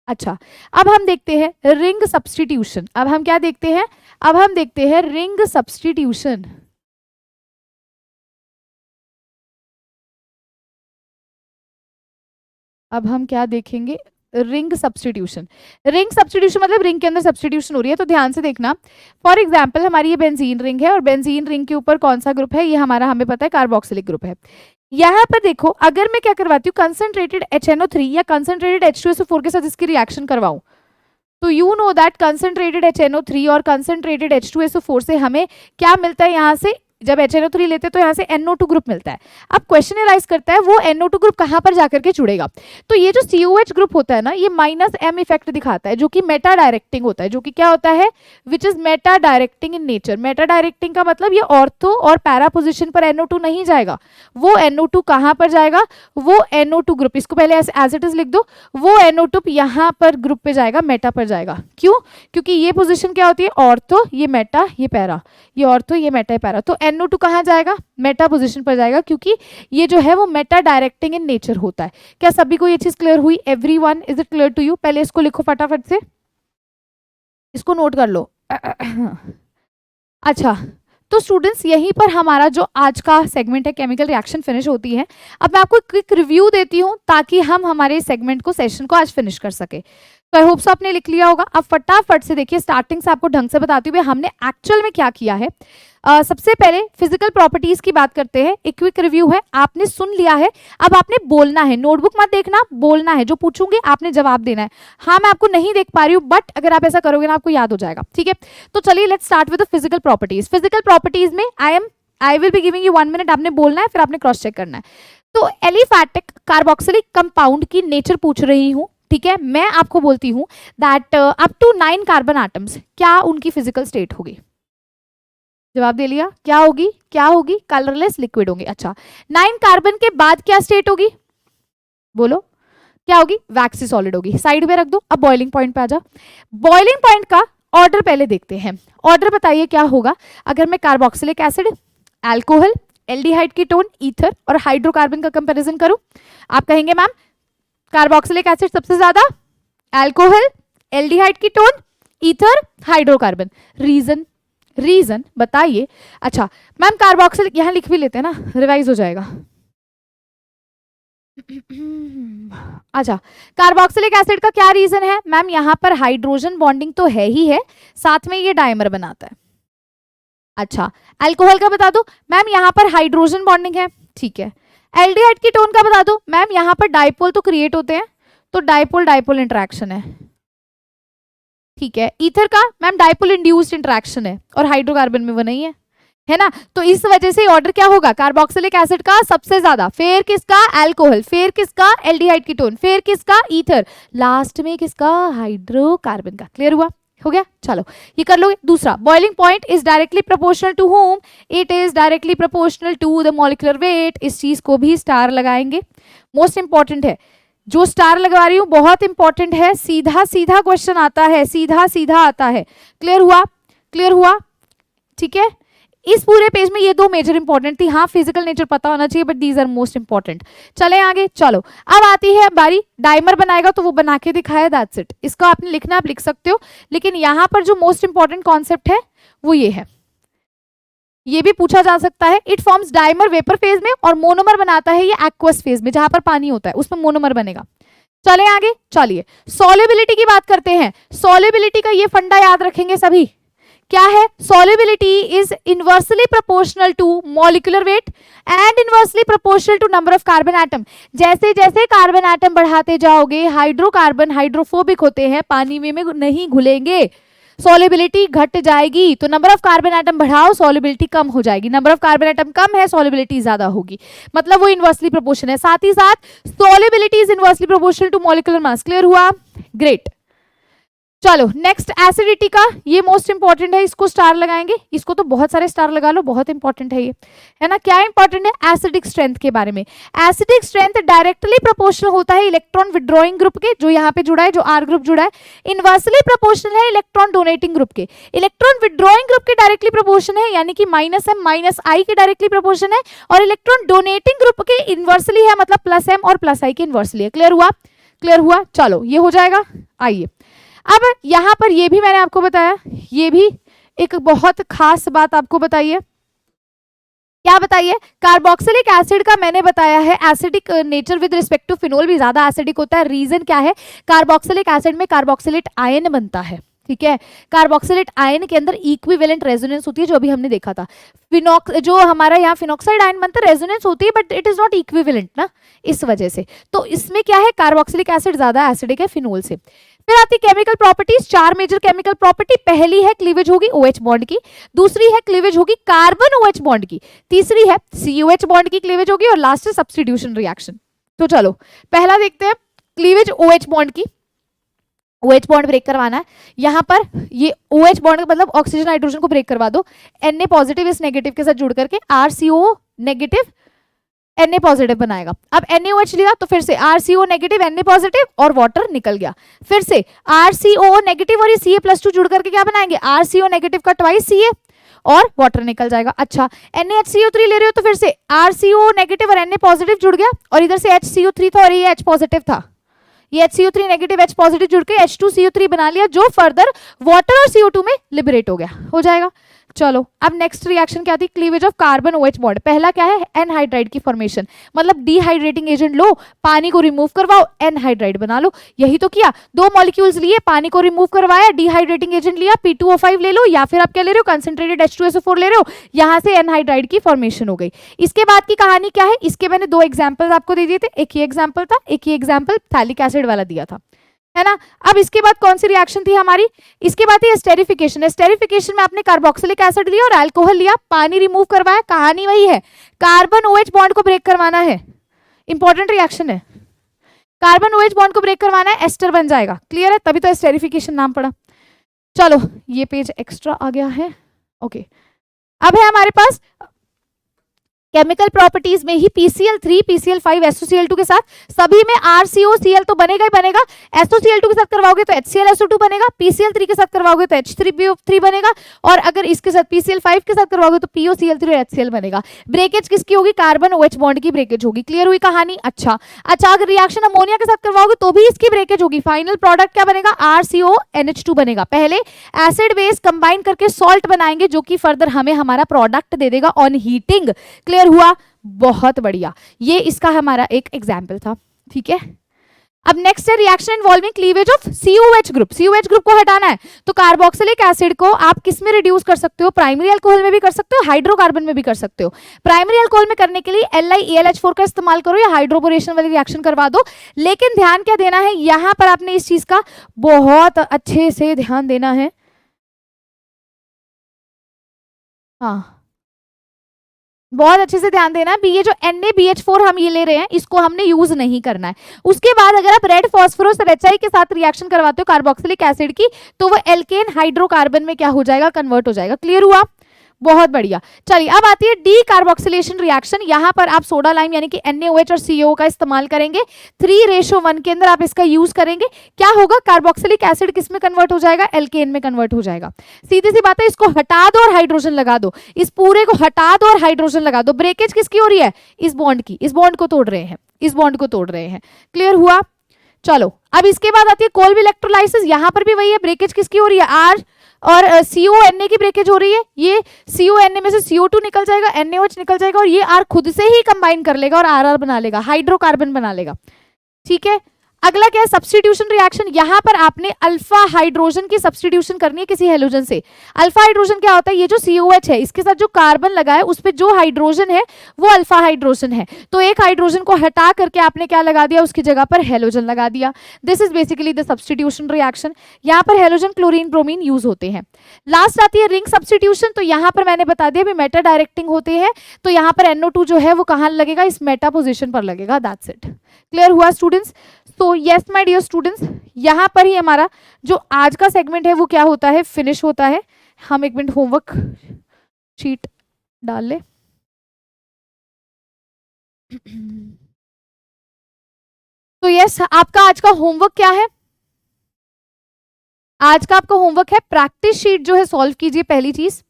अच्छा, अब हम देखते हैं रिंग सब्स्टिट्यूशन। अब हम क्या देखते हैं, अब हम देखते हैं रिंग सब्स्टिट्यूशन। अब हम क्या देखेंगे, रिंग सब्स्टिट्यूशन। रिंग सब्स्टिट्यूशन मतलब रिंग के अंदर सब्स्टिट्यूशन हो रही है। तो ध्यान से देखना, फॉर एग्जांपल हमारी ये बेंजीन रिंग है और बेंजीन रिंग के ऊपर कौन सा ग्रुप है, ये हमारा हमें पता है कार्बोक्सिलिक ग्रुप है। यहाँ पर देखो, अगर मैं क्या करवाती हूँ, कंसंट्रेटेड HNO3 या कंसंट्रेटेड H2SO4 के साथ इसकी रिएक्शन करवाऊं, तो you know that concentrated HNO3 और कंसंट्रेटेड H2SO4 से हमें क्या मिलता है, यहाँ से जब HNO3 लेते हैं तो यहाँ से NO2 ग्रुप मिलता है। अब क्वेश्चन एराइज करता है वो NO2 ग्रुप कहाँ पर जाकर के जुड़ेगा। तो ये जो COH ग्रुप होता है ना, ये -M इफेक्ट दिखाता है, जो कि मेटा डायरेक्टिंग होता है, जो कि क्या होता है, which is Meta directing in nature. Meta directing का मतलब ये ऑर्थो और पैरा पोजिशन पर NO2 नहीं जाएगा, वो NO2 कहाँ पर जाएगा, वो NO2 ग्रुप, इसको पहले एज इट इज लिख दो, वो NO2 यहाँ पर ग्रुप पे जाएगा, मेटा पर जाएगा। क्यों, क्योंकि ये पोजिशन क्या होती है, ऑर्थो, ये मेटा, ये पैरा, ये ऑर्थो, ये मेटा, ये पैरा। तो NO2 कहाँ जाएगा, मेटा पोजीशन पर जाएगा, क्योंकि ये जो है वो मेटा डायरेक्टिंग इन नेचर होता है। क्या सभी को ये चीज क्लियर हुई, everyone, is it clear to you. पहले इसको लिखो फटाफट से, इसको नोट कर लो। अच्छा, तो स्टूडेंट्स यहीं पर हमारा जो आज का सेगमेंट है केमिकल रिएक्शन फिनिश होती है। अब मैं आपको क्विक रिव्यू देती हूँ ताकि हम हमारे सेगमेंट को, सेशन को आज फिनिश कर सके। तो आई होप सो आपने लिख लिया होगा। अब फटाफट से देखिए, स्टार्टिंग से आपको ढंग से बताती हुई हमने एक्चुअल में क्या किया है। सबसे पहले फिजिकल प्रॉपर्टीज की बात करते हैं। एक क्विक रिव्यू है, आपने सुन लिया है, अब आपने बोलना है, नोटबुक मत देखना, बोलना है, जो पूछूंगी आपने जवाब देना है। हाँ मैं आपको नहीं देख पा रही हूँ, बट अगर आप ऐसा करोगे ना आपको याद हो जाएगा, ठीक है। तो चलिए let's start with the physical properties. Physical properties में I will be giving you 1 minute, आपने बोलना है, फिर आपने क्रॉस चेक करना है। तो एलिफैटिक कार्बोक्सिलिक कंपाउंड की नेचर पूछ रही हूँ, ठीक है। मैं आपको बोलती हूँ that up to 9 carbon atoms, क्या उनकी फिजिकल स्टेट होगी। जवाब दे लिया, क्या होगी, क्या होगी, कलरलेस लिक्विड होंगे। अच्छा, 9 कार्बन के बाद क्या स्टेट होगी, बोलो क्या होगी, वैक्सी सॉलिड होगी। साइड में रख दो। अब बॉइलिंग पॉइंट पे आ जा। बॉइलिंग पॉइंट का ऑर्डर पहले देखते हैं। ऑर्डर बताइए क्या होगा, अगर मैं carboxylic acid, alcohol, aldehyde ketone, ether और हाइड्रोकार्बन का कंपैरिजन करूं। आप कहेंगे मैम कार्बोक्सिलिक एसिड सबसे ज्यादा, alcohol, aldehyde ketone, ether, hydrocarbon. Reason बताइए। अच्छा मैम कार्बोक्सिलिक, यहां लिख भी लेते हैं ना, रिवाइज हो जाएगा। अच्छा, कार्बोक्सिलिक एसिड का क्या रीजन है मैम, यहां पर हाइड्रोजन बॉन्डिंग तो है ही है, साथ में ये डाइमर बनाता है। अच्छा, अल्कोहल का बता दो मैम, यहां पर हाइड्रोजन बॉन्डिंग है, ठीक है। एल्डिहाइड कीटोन का बता दो मैम, यहां पर डाइपोल तो क्रिएट होते हैं, तो डाइपोल डाइपोल इंटरेक्शन है। ठीक है। ईथर का मैम डाइपोल इंड्यूस्ड इंटरेक्शन है और हाइड्रोकार्बन में वो नहीं है ना, तो इस वजह से ऑर्डर क्या होगा, कार्बोक्सिलिक एसिड का सबसे ज्यादा, फिर किसका, अल्कोहल, फिर किसका, एल्डिहाइड कीटोन, फिर किसका, ईथर, लास्ट में किसका, हाइड्रोकार्बन का। क्लियर हुआ, हो गया। चलो ये कर लोगे। दूसरा, boiling point is directly proportional to home, it is directly proportional to the molecular weight. इस चीज को भी स्टार लगाएंगे, मोस्ट इंपॉर्टेंट है, जो स्टार लगा रही हूं बहुत इंपॉर्टेंट है, सीधा सीधा क्वेश्चन आता है, सीधा सीधा आता है। क्लियर हुआ, क्लियर हुआ, ठीक है। इस पूरे पेज में ये दो मेजर इंपॉर्टेंट थी, हाँ फिजिकल नेचर पता होना चाहिए but these are most important. चले आगे, चलो अब आती है बारी, डाइमर बनाएगा तो वो बना के दिखाया, दैट्स इट। इसको आपने लिखना, आप लिख सकते हो, लेकिन यहां पर जो मोस्ट इंपॉर्टेंट कॉन्सेप्ट है वो ये है, ये भी पूछा जा सकता है। It forms dimer vapour phase में और मोनोमर बनाता है ये एक्वस फेज में, जहां पर पानी होता है उसमें मोनोमर बनेगा। चले आगे, चलिए सॉल्युबिलिटी की बात करते हैं। सॉल्युबिलिटी का ये फंडा याद रखेंगे सभी, क्या है, solubility is inversely proportional to molecular weight and inversely proportional to number of carbon atom. जैसे जैसे कार्बन एटम बढ़ाते जाओगे, हाइड्रोकार्बन हाइड्रोफोबिक होते हैं, पानी में नहीं घुलेंगे, सॉल्युबिलिटी घट जाएगी। तो नंबर ऑफ कार्बन एटम बढ़ाओ, सॉल्युबिलिटी कम हो जाएगी, नंबर ऑफ कार्बन एटम कम है, सॉल्युबिलिटी ज्यादा होगी, मतलब वो इनवर्सली प्रोपोर्शनल है। साथ ही साथ solubility is inversely proportional to molecular mass. Clear हुआ, ग्रेट। चलो नेक्स्ट, एसिडिटी का, ये मोस्ट इंपॉर्टेंट है, इसको स्टार लगाएंगे, इसको तो बहुत सारे स्टार लगा लो, बहुत इंपॉर्टेंट है ये, है ना। क्या इंपॉर्टेंट है, एसिडिक स्ट्रेंथ के बारे में। एसिडिक स्ट्रेंथ डायरेक्टली प्रोपोर्शनल होता है इलेक्ट्रॉन विड्रॉइंग ग्रुप के, जो यहाँ पे जुड़ा है, जो आर ग्रुप जुड़ा है। इनवर्सली प्रोपोर्शनल है इलेक्ट्रॉन डोनेटिंग ग्रुप के। इलेक्ट्रॉन विड्रॉइंग ग्रुप के डायरेक्टली प्रोपोर्शन है, यानी कि -m -i के डायरेक्टली प्रोपोर्शन है, और इलेक्ट्रॉन डोनेटिंग ग्रुप के इनवर्सली है, मतलब +m और +i के इनवर्सली है। क्लियर हुआ, क्लियर हुआ। चलो ये हो जाएगा। आइए अब यहां पर ये भी मैंने आपको बताया, ये भी एक बहुत खास बात आपको बताइए, क्या बताइए, कार्बोक्सिलिक एसिड का मैंने बताया है acidic nature with respect to phenol भी ज्यादा एसिडिक होता है। रीजन क्या है, कार्बोक्सिलिक एसिड में कार्बोक्सिलेट आयन बनता है, ठीक है। कार्बोक्सिलेट आयन के अंदर इक्विवेलेंट रेजोनेंस होती है, जो अभी हमने देखा था। जो हमारा यहाँ फिनॉक्साइड आयन बनता है, रेजोनेंस होती है but it is not equivalent ना, इस वजह से। तो इसमें क्या है, कार्बोक्सिलिक एसिड ज्यादा एसिडिक है फिनोल से। फिर आती chemical properties, 4 major chemical property. पहली है क्लीवेज होगी OH बॉन्ड की, दूसरी है क्लीवेज होगी कार्बन OH बॉन्ड की, तीसरी है COH बॉन्ड की क्लीवेज होगी, और लास्ट है सब्स्टिट्यूशन रिएक्शन। तो चलो पहला देखते हैं, क्लीवेज OH बॉन्ड की। OH बॉन्ड ब्रेक करवाना है, यहाँ पर ये OH बॉन्ड मतलब ऑक्सीजन हाइड्रोजन को ब्रेक करवा दो, Na पॉजिटिव इस नेगेटिव के साथ जुड़ करके RCO नेगेटिव Na पॉजिटिव बनाएगा। अब NaOH लिया तो फिर से RCO नेगेटिव Na पॉजिटिव और वाटर निकल गया, फिर से RCO नेगेटिव और ये Ca+2 जुड़ करके क्या बनाएंगे, RCO नेगेटिव का ट्वाइस Ca और वाटर निकल जाएगा। अच्छा NaHCO3 ले रहे हो तो फिर से RCO नेगेटिव और Na पॉजिटिव जुड़ गया, और इधर से HCO3 था और ये H पॉजिटिव था, ये HCO3 नेगेटिव H पॉजिटिव जुड़ के H2CO3 बना लिया, जो फर्दर वाटर और CO2 में लिबरेट हो गया, हो जाएगा। चलो अब नेक्स्ट रिएक्शन क्या थी, cleavage of carbon OH bond. पहला क्या है, एनहाइड्राइड की फॉर्मेशन, मतलब डिहाइड्रेटिंग एजेंट लो, पानी को रिमूव करवाओ, एनहाइड्राइड बना लो। यही तो किया, 2 मॉलिक्यूल्स लिए, पानी को रिमूव करवाया, डिहाइड्रेटिंग एजेंट लिया, P2O5 ले लो, या फिर आप क्या ले रहे हो, कंसंट्रेटेड H2SO4 ले रहे हो, यहां से एनहाइड्राइड की फॉर्मेशन हो गई। इसके बाद की कहानी क्या है, इसके मैंने 2 एग्जाम्पल आपको दे दिए थे, एक ही एग्जाम्पल था, एक ही एग्जाम्पल थैलिक एसिड वाला दिया था, है ना। अब इसके बाद कौन सी रिएक्शन थी हमारी, इसके बाद है एस्टेरिफिकेशन। एस्टेरिफिकेशन में आपने कार्बोक्सिलिक एसिड लिया और अल्कोहल लिया, पानी रिमूव करवाया, कहानी वही है, कार्बन OH बॉन्ड को ब्रेक करवाना है, इंपॉर्टेंट रिएक्शन है, कार्बन OH बॉन्ड को ब्रेक करवाना है, एस्टर बन जाएगा। क्लियर है, तभी तो एस्टेरिफिकेशन नाम पड़ा। चलो ये पेज एक्स्ट्रा आ गया है, ओके। अब है हमारे पास केमिकल प्रॉपर्टीज में ही PCl3 PCl5 SOCl2 के साथ, सभी में RCOCl तो बनेगा ही बनेगा, SOCl2 के साथ करवाओगे तो HClSO2 बनेगा, PCl3 के साथ करवाओगे तो H3PO3 बनेगा, और अगर इसके साथ PCl5 के साथ करवाओगे तो POCl3 और HCl बनेगा। ब्रेकेज किसकी होगी, कार्बन OH बॉन्ड की ब्रेकेज होगी। क्लियर हुई कहानी। अच्छा अगर रिएक्शन अमोनिया के साथ करवाओगे तो भी इसकी ब्रेकेज होगी, फाइनल प्रोडक्ट क्या बनेगा, RCONH2 बनेगा। पहले एसिड बेस कंबाइन करके सॉल्ट बनाएंगे, जो कि फर्दर हमें हमारा प्रोडक्ट दे देगा ऑन हीटिंग। क्लियर हुआ, बहुत बढ़िया, ये इसका हमारा एक एग्जाम्पल था, ठीक है। अब नेक्स्ट है reaction involving cleavage of COH group. COH group को हटाना है तो कार्बोक्सिलिक एसिड को आप किस में रिड्यूस कर सकते हो? प्राइमरी अल्कोहल में भी कर सकते हो, हाइड्रोकार्बन में भी कर सकते हो। प्राइमरी अल्कोहल में करने के लिए LiAlH4 का इस्तेमाल करो या हाइड्रोबोरेशन वाली रिएक्शन करवा दो। लेकिन ध्यान क्या देना है, यहां पर आपने इस चीज का बहुत अच्छे से ध्यान देना है। हाँ, बहुत अच्छे से ध्यान देना है। ये जो NaBH4 हम ये ले रहे हैं, इसको हमने यूज नहीं करना है। उसके बाद अगर आप रेड फॉस्फोरस और HI के साथ रिएक्शन करवाते हो कार्बोक्सिलिक एसिड की, तो वो एल्केन हाइड्रोकार्बन में क्या हो जाएगा? कन्वर्ट हो जाएगा। क्लियर हुआ? बहुत बढ़िया। चलिए अब आती है डी कार्बोक्सिलेशन रिएक्शन। यहां पर आप सोडा लाइम यानी कि NaOH और CO का इस्तेमाल करेंगे। 3:1 के अंदर आप इसका यूज करेंगे। क्या होगा? कार्बोक्सिलिक एसिड किस में कन्वर्ट हो जाएगा? एल्केन में कन्वर्ट हो जाएगा। सीधी सी बात है, इसको हटा दो और हाइड्रोजन लगा दो। इस पूरे को हटा दो और हाइड्रोजन लगा दो। ब्रेकेज किसकी हो रही है? इस बॉन्ड की। इस बॉन्ड को तोड़ रहे हैं, इस बॉन्ड को तोड़ रहे हैं। क्लियर हुआ? चलो अब इसके बाद आती है कोल्ब इलेक्ट्रोलाइसिस। यहां पर भी वही है, ब्रेकेज किसकी हो रही है? R और CONA की ब्रेकेज हो रही है। ये CONA में से CO2 निकल जाएगा, NaOH निकल जाएगा और ये R खुद से ही कंबाइन कर लेगा और RR बना लेगा, हाइड्रोकार्बन बना लेगा। ठीक है, अगला क्या है? Substitution reaction. यहां पर आपने अल्फा हाइड्रोजन की सब्स्टिट्यूशन करनी है किसी हेलोजन से। अल्फा हाइड्रोजन क्या होता है? ये जो COH है, इसके साथ जो कार्बन लगा है उस पे जो हाइड्रोजन है वो अल्फा हाइड्रोजन है। तो एक हाइड्रोजन को हटा करके आपने क्या लगा दिया? उसकी जगह पर हेलोजन लगा दिया। This is basically the substitution reaction. यहाँ पर हेलोजन, क्लोरीन, ब्रोमीन यूज होते हैं। लास्ट आती है रिंग सब्स्टिट्यूशन। तो यहाँ पर मैंने बता दिया मेटा डायरेक्टिंग होते हैं। तो यहाँ पर NO2 जो है वो कहाँ लगेगा? इस मेटा पोजिशन पर लगेगा। That's it. क्लियर हुआ स्टूडेंट्स? तो यस माय डियर स्टूडेंट्स, यहाँ पर ही हमारा जो आज का सेगमेंट है वो क्या होता है? फिनिश होता है। हम एक मिनट होमवर्क शीट डाल ले। तो यस, आपका आज का होमवर्क क्या है? आज का आपका होमवर्क है प्रैक्टिस शीट जो है सॉल्व कीजिए। पहली चीज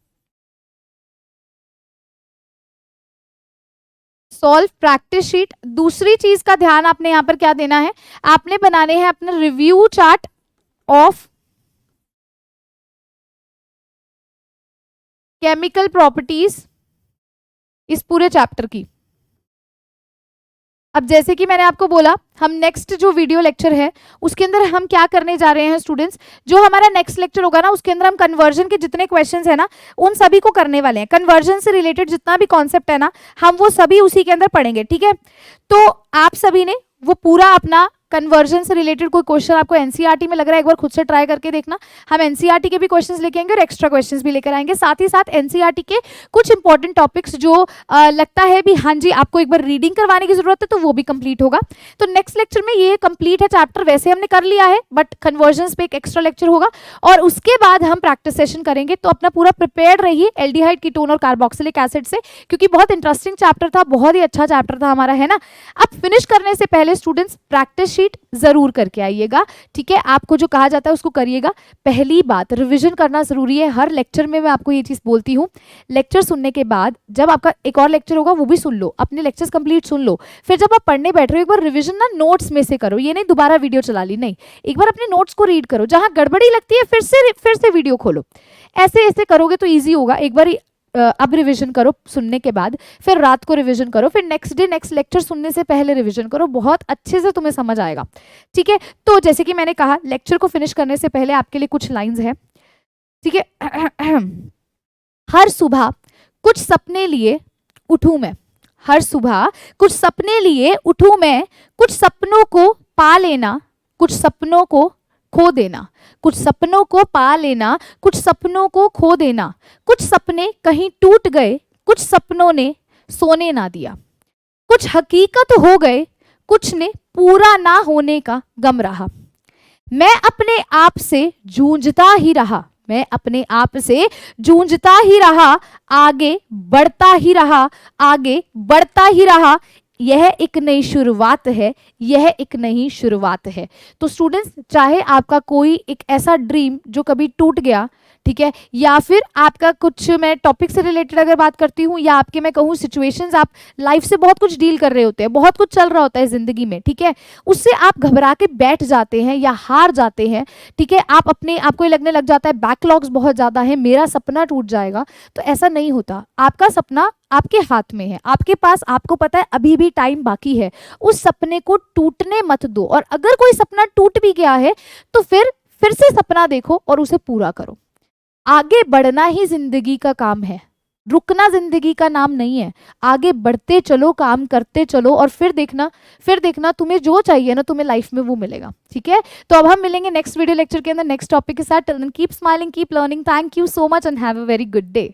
सॉल्व प्रैक्टिस शीट। दूसरी चीज का ध्यान आपने यहां पर क्या देना है? आपने बनाने हैं अपना review chart of chemical properties इस पूरे चैप्टर की। अब जैसे कि मैंने आपको बोला, हम नेक्स्ट जो वीडियो लेक्चर है उसके अंदर हम क्या करने जा रहे हैं स्टूडेंट्स, जो हमारा नेक्स्ट लेक्चर होगा ना उसके अंदर हम कन्वर्जन के जितने क्वेश्चंस है ना उन सभी को करने वाले हैं। कन्वर्जन से रिलेटेड जितना भी कॉन्सेप्ट है ना हम वो सभी उसी के अंदर पढ़ेंगे। ठीक है, तो आप सभी ने वो पूरा अपना कन्वर्जन से रिलेटेड कोई क्वेश्चन आपको एनसीईआरटी में लग रहा है, एक बार खुद से ट्राई करके देखना। हम एनसीईआरटी के भी क्वेश्चंस लेके आएंगे और एक्स्ट्रा क्वेश्चंस भी लेकर आएंगे। साथ ही साथ एनसीईआरटी के कुछ इंपॉर्टेंट टॉपिक्स जो लगता है भी हाँ जी आपको एक बार रीडिंग करवाने की जरूरत है तो वो भी कंप्लीट होगा। तो नेक्स्ट लेक्चर में ये कंप्लीट है चैप्टर, वैसे हमने कर लिया है बट कन्वर्जन पे एक एक्स्ट्रा लेक्चर होगा और उसके बाद हम प्रैक्टिस सेशन करेंगे। तो अपना पूरा प्रिपेयर रहिए एल्डिहाइड, कीटोन और कार्बोक्सिलिक एसिड से, क्योंकि बहुत इंटरेस्टिंग चैप्टर था, बहुत ही अच्छा चैप्टर था हमारा, है ना। अब फिनिश करने से पहले स्टूडेंट्स प्रैक्टिस शीट जरूर करके आइएगा। ठीक है, आपको जो कहा जाता है उसको करिएगा। पहली बात, रिवीजन करना जरूरी है। हर लेक्चर में मैं आपको ये चीज बोलती हूँ, लेक्चर सुनने के बाद जब आपका एक और लेक्चर होगा वो भी सुन लो, अपने लेक्चर्स कंप्लीट सुन लो, फिर जब आप पढ़ने बैठ रहे हो एक बार रिवीजन ना नोट्स में से करो। ये नहीं दोबारा वीडियो चला ली, नहीं, एक बार अपने नोट्स को रीड करो। जहां गड़बड़ी लगती है फिर से वीडियो खोलो। ऐसे ऐसे करोगे तो ईजी होगा। एक बार अब रिवीजन करो सुनने के बाद, फिर रात को रिवीजन करो, फिर नेक्स्ट डे नेक्स्ट लेक्चर सुनने से पहले रिवीजन करो, बहुत अच्छे से तुम्हें समझ आएगा। ठीक है, तो जैसे कि मैंने कहा लेक्चर को फिनिश करने से पहले आपके लिए कुछ लाइंस है। ठीक है, हर सुबह कुछ सपने लिए उठूं मैं, हर सुबह कुछ सपने लिए उठूं मैं, कुछ सपनों को पा लेना, कुछ सपनों को खो देना, कुछ सपनों को पा लेना, कुछ सपनों को खो देना, कुछ सपने कहीं टूट गए, कुछ सपनों ने सोने ना दिया, कुछ हकीकत हो गए, कुछ ने पूरा ना होने का गम रहा। मैं अपने आप से जूझता ही रहा, मैं अपने आप से जूझता ही रहा, आगे बढ़ता ही रहा, आगे बढ़ता ही रहा। यह एक नई शुरुआत है, यह एक नई शुरुआत है। तो स्टूडेंट्स, चाहे आपका कोई एक ऐसा ड्रीम जो कभी टूट गया, ठीक है, या फिर आपका कुछ, मैं टॉपिक से रिलेटेड अगर बात करती हूँ, या आपके मैं कहूँ सिचुएशंस, आप लाइफ से बहुत कुछ डील कर रहे होते हैं, बहुत कुछ चल रहा होता है जिंदगी में, ठीक है, उससे आप घबरा के बैठ जाते हैं या हार जाते हैं, ठीक है, आप अपने आपको ये लगने लग जाता है बैकलॉग्स बहुत ज्यादा है, मेरा सपना टूट जाएगा। तो ऐसा नहीं होता, आपका सपना आपके हाथ में है, आपके पास, आपको पता है अभी भी टाइम बाकी है, उस सपने को टूटने मत दो। और अगर कोई सपना टूट भी गया है तो फिर से सपना देखो और उसे पूरा करो। आगे बढ़ना ही जिंदगी का काम है, रुकना जिंदगी का नाम नहीं है। आगे बढ़ते चलो, काम करते चलो, और फिर देखना तुम्हें जो चाहिए ना, तुम्हें लाइफ में वो मिलेगा, ठीक है। तो अब हम मिलेंगे नेक्स्ट वीडियो लेक्चर के अंदर नेक्स्ट टॉपिक के साथ। Till then keep smiling, keep learning. Thank you so much and have a very good day.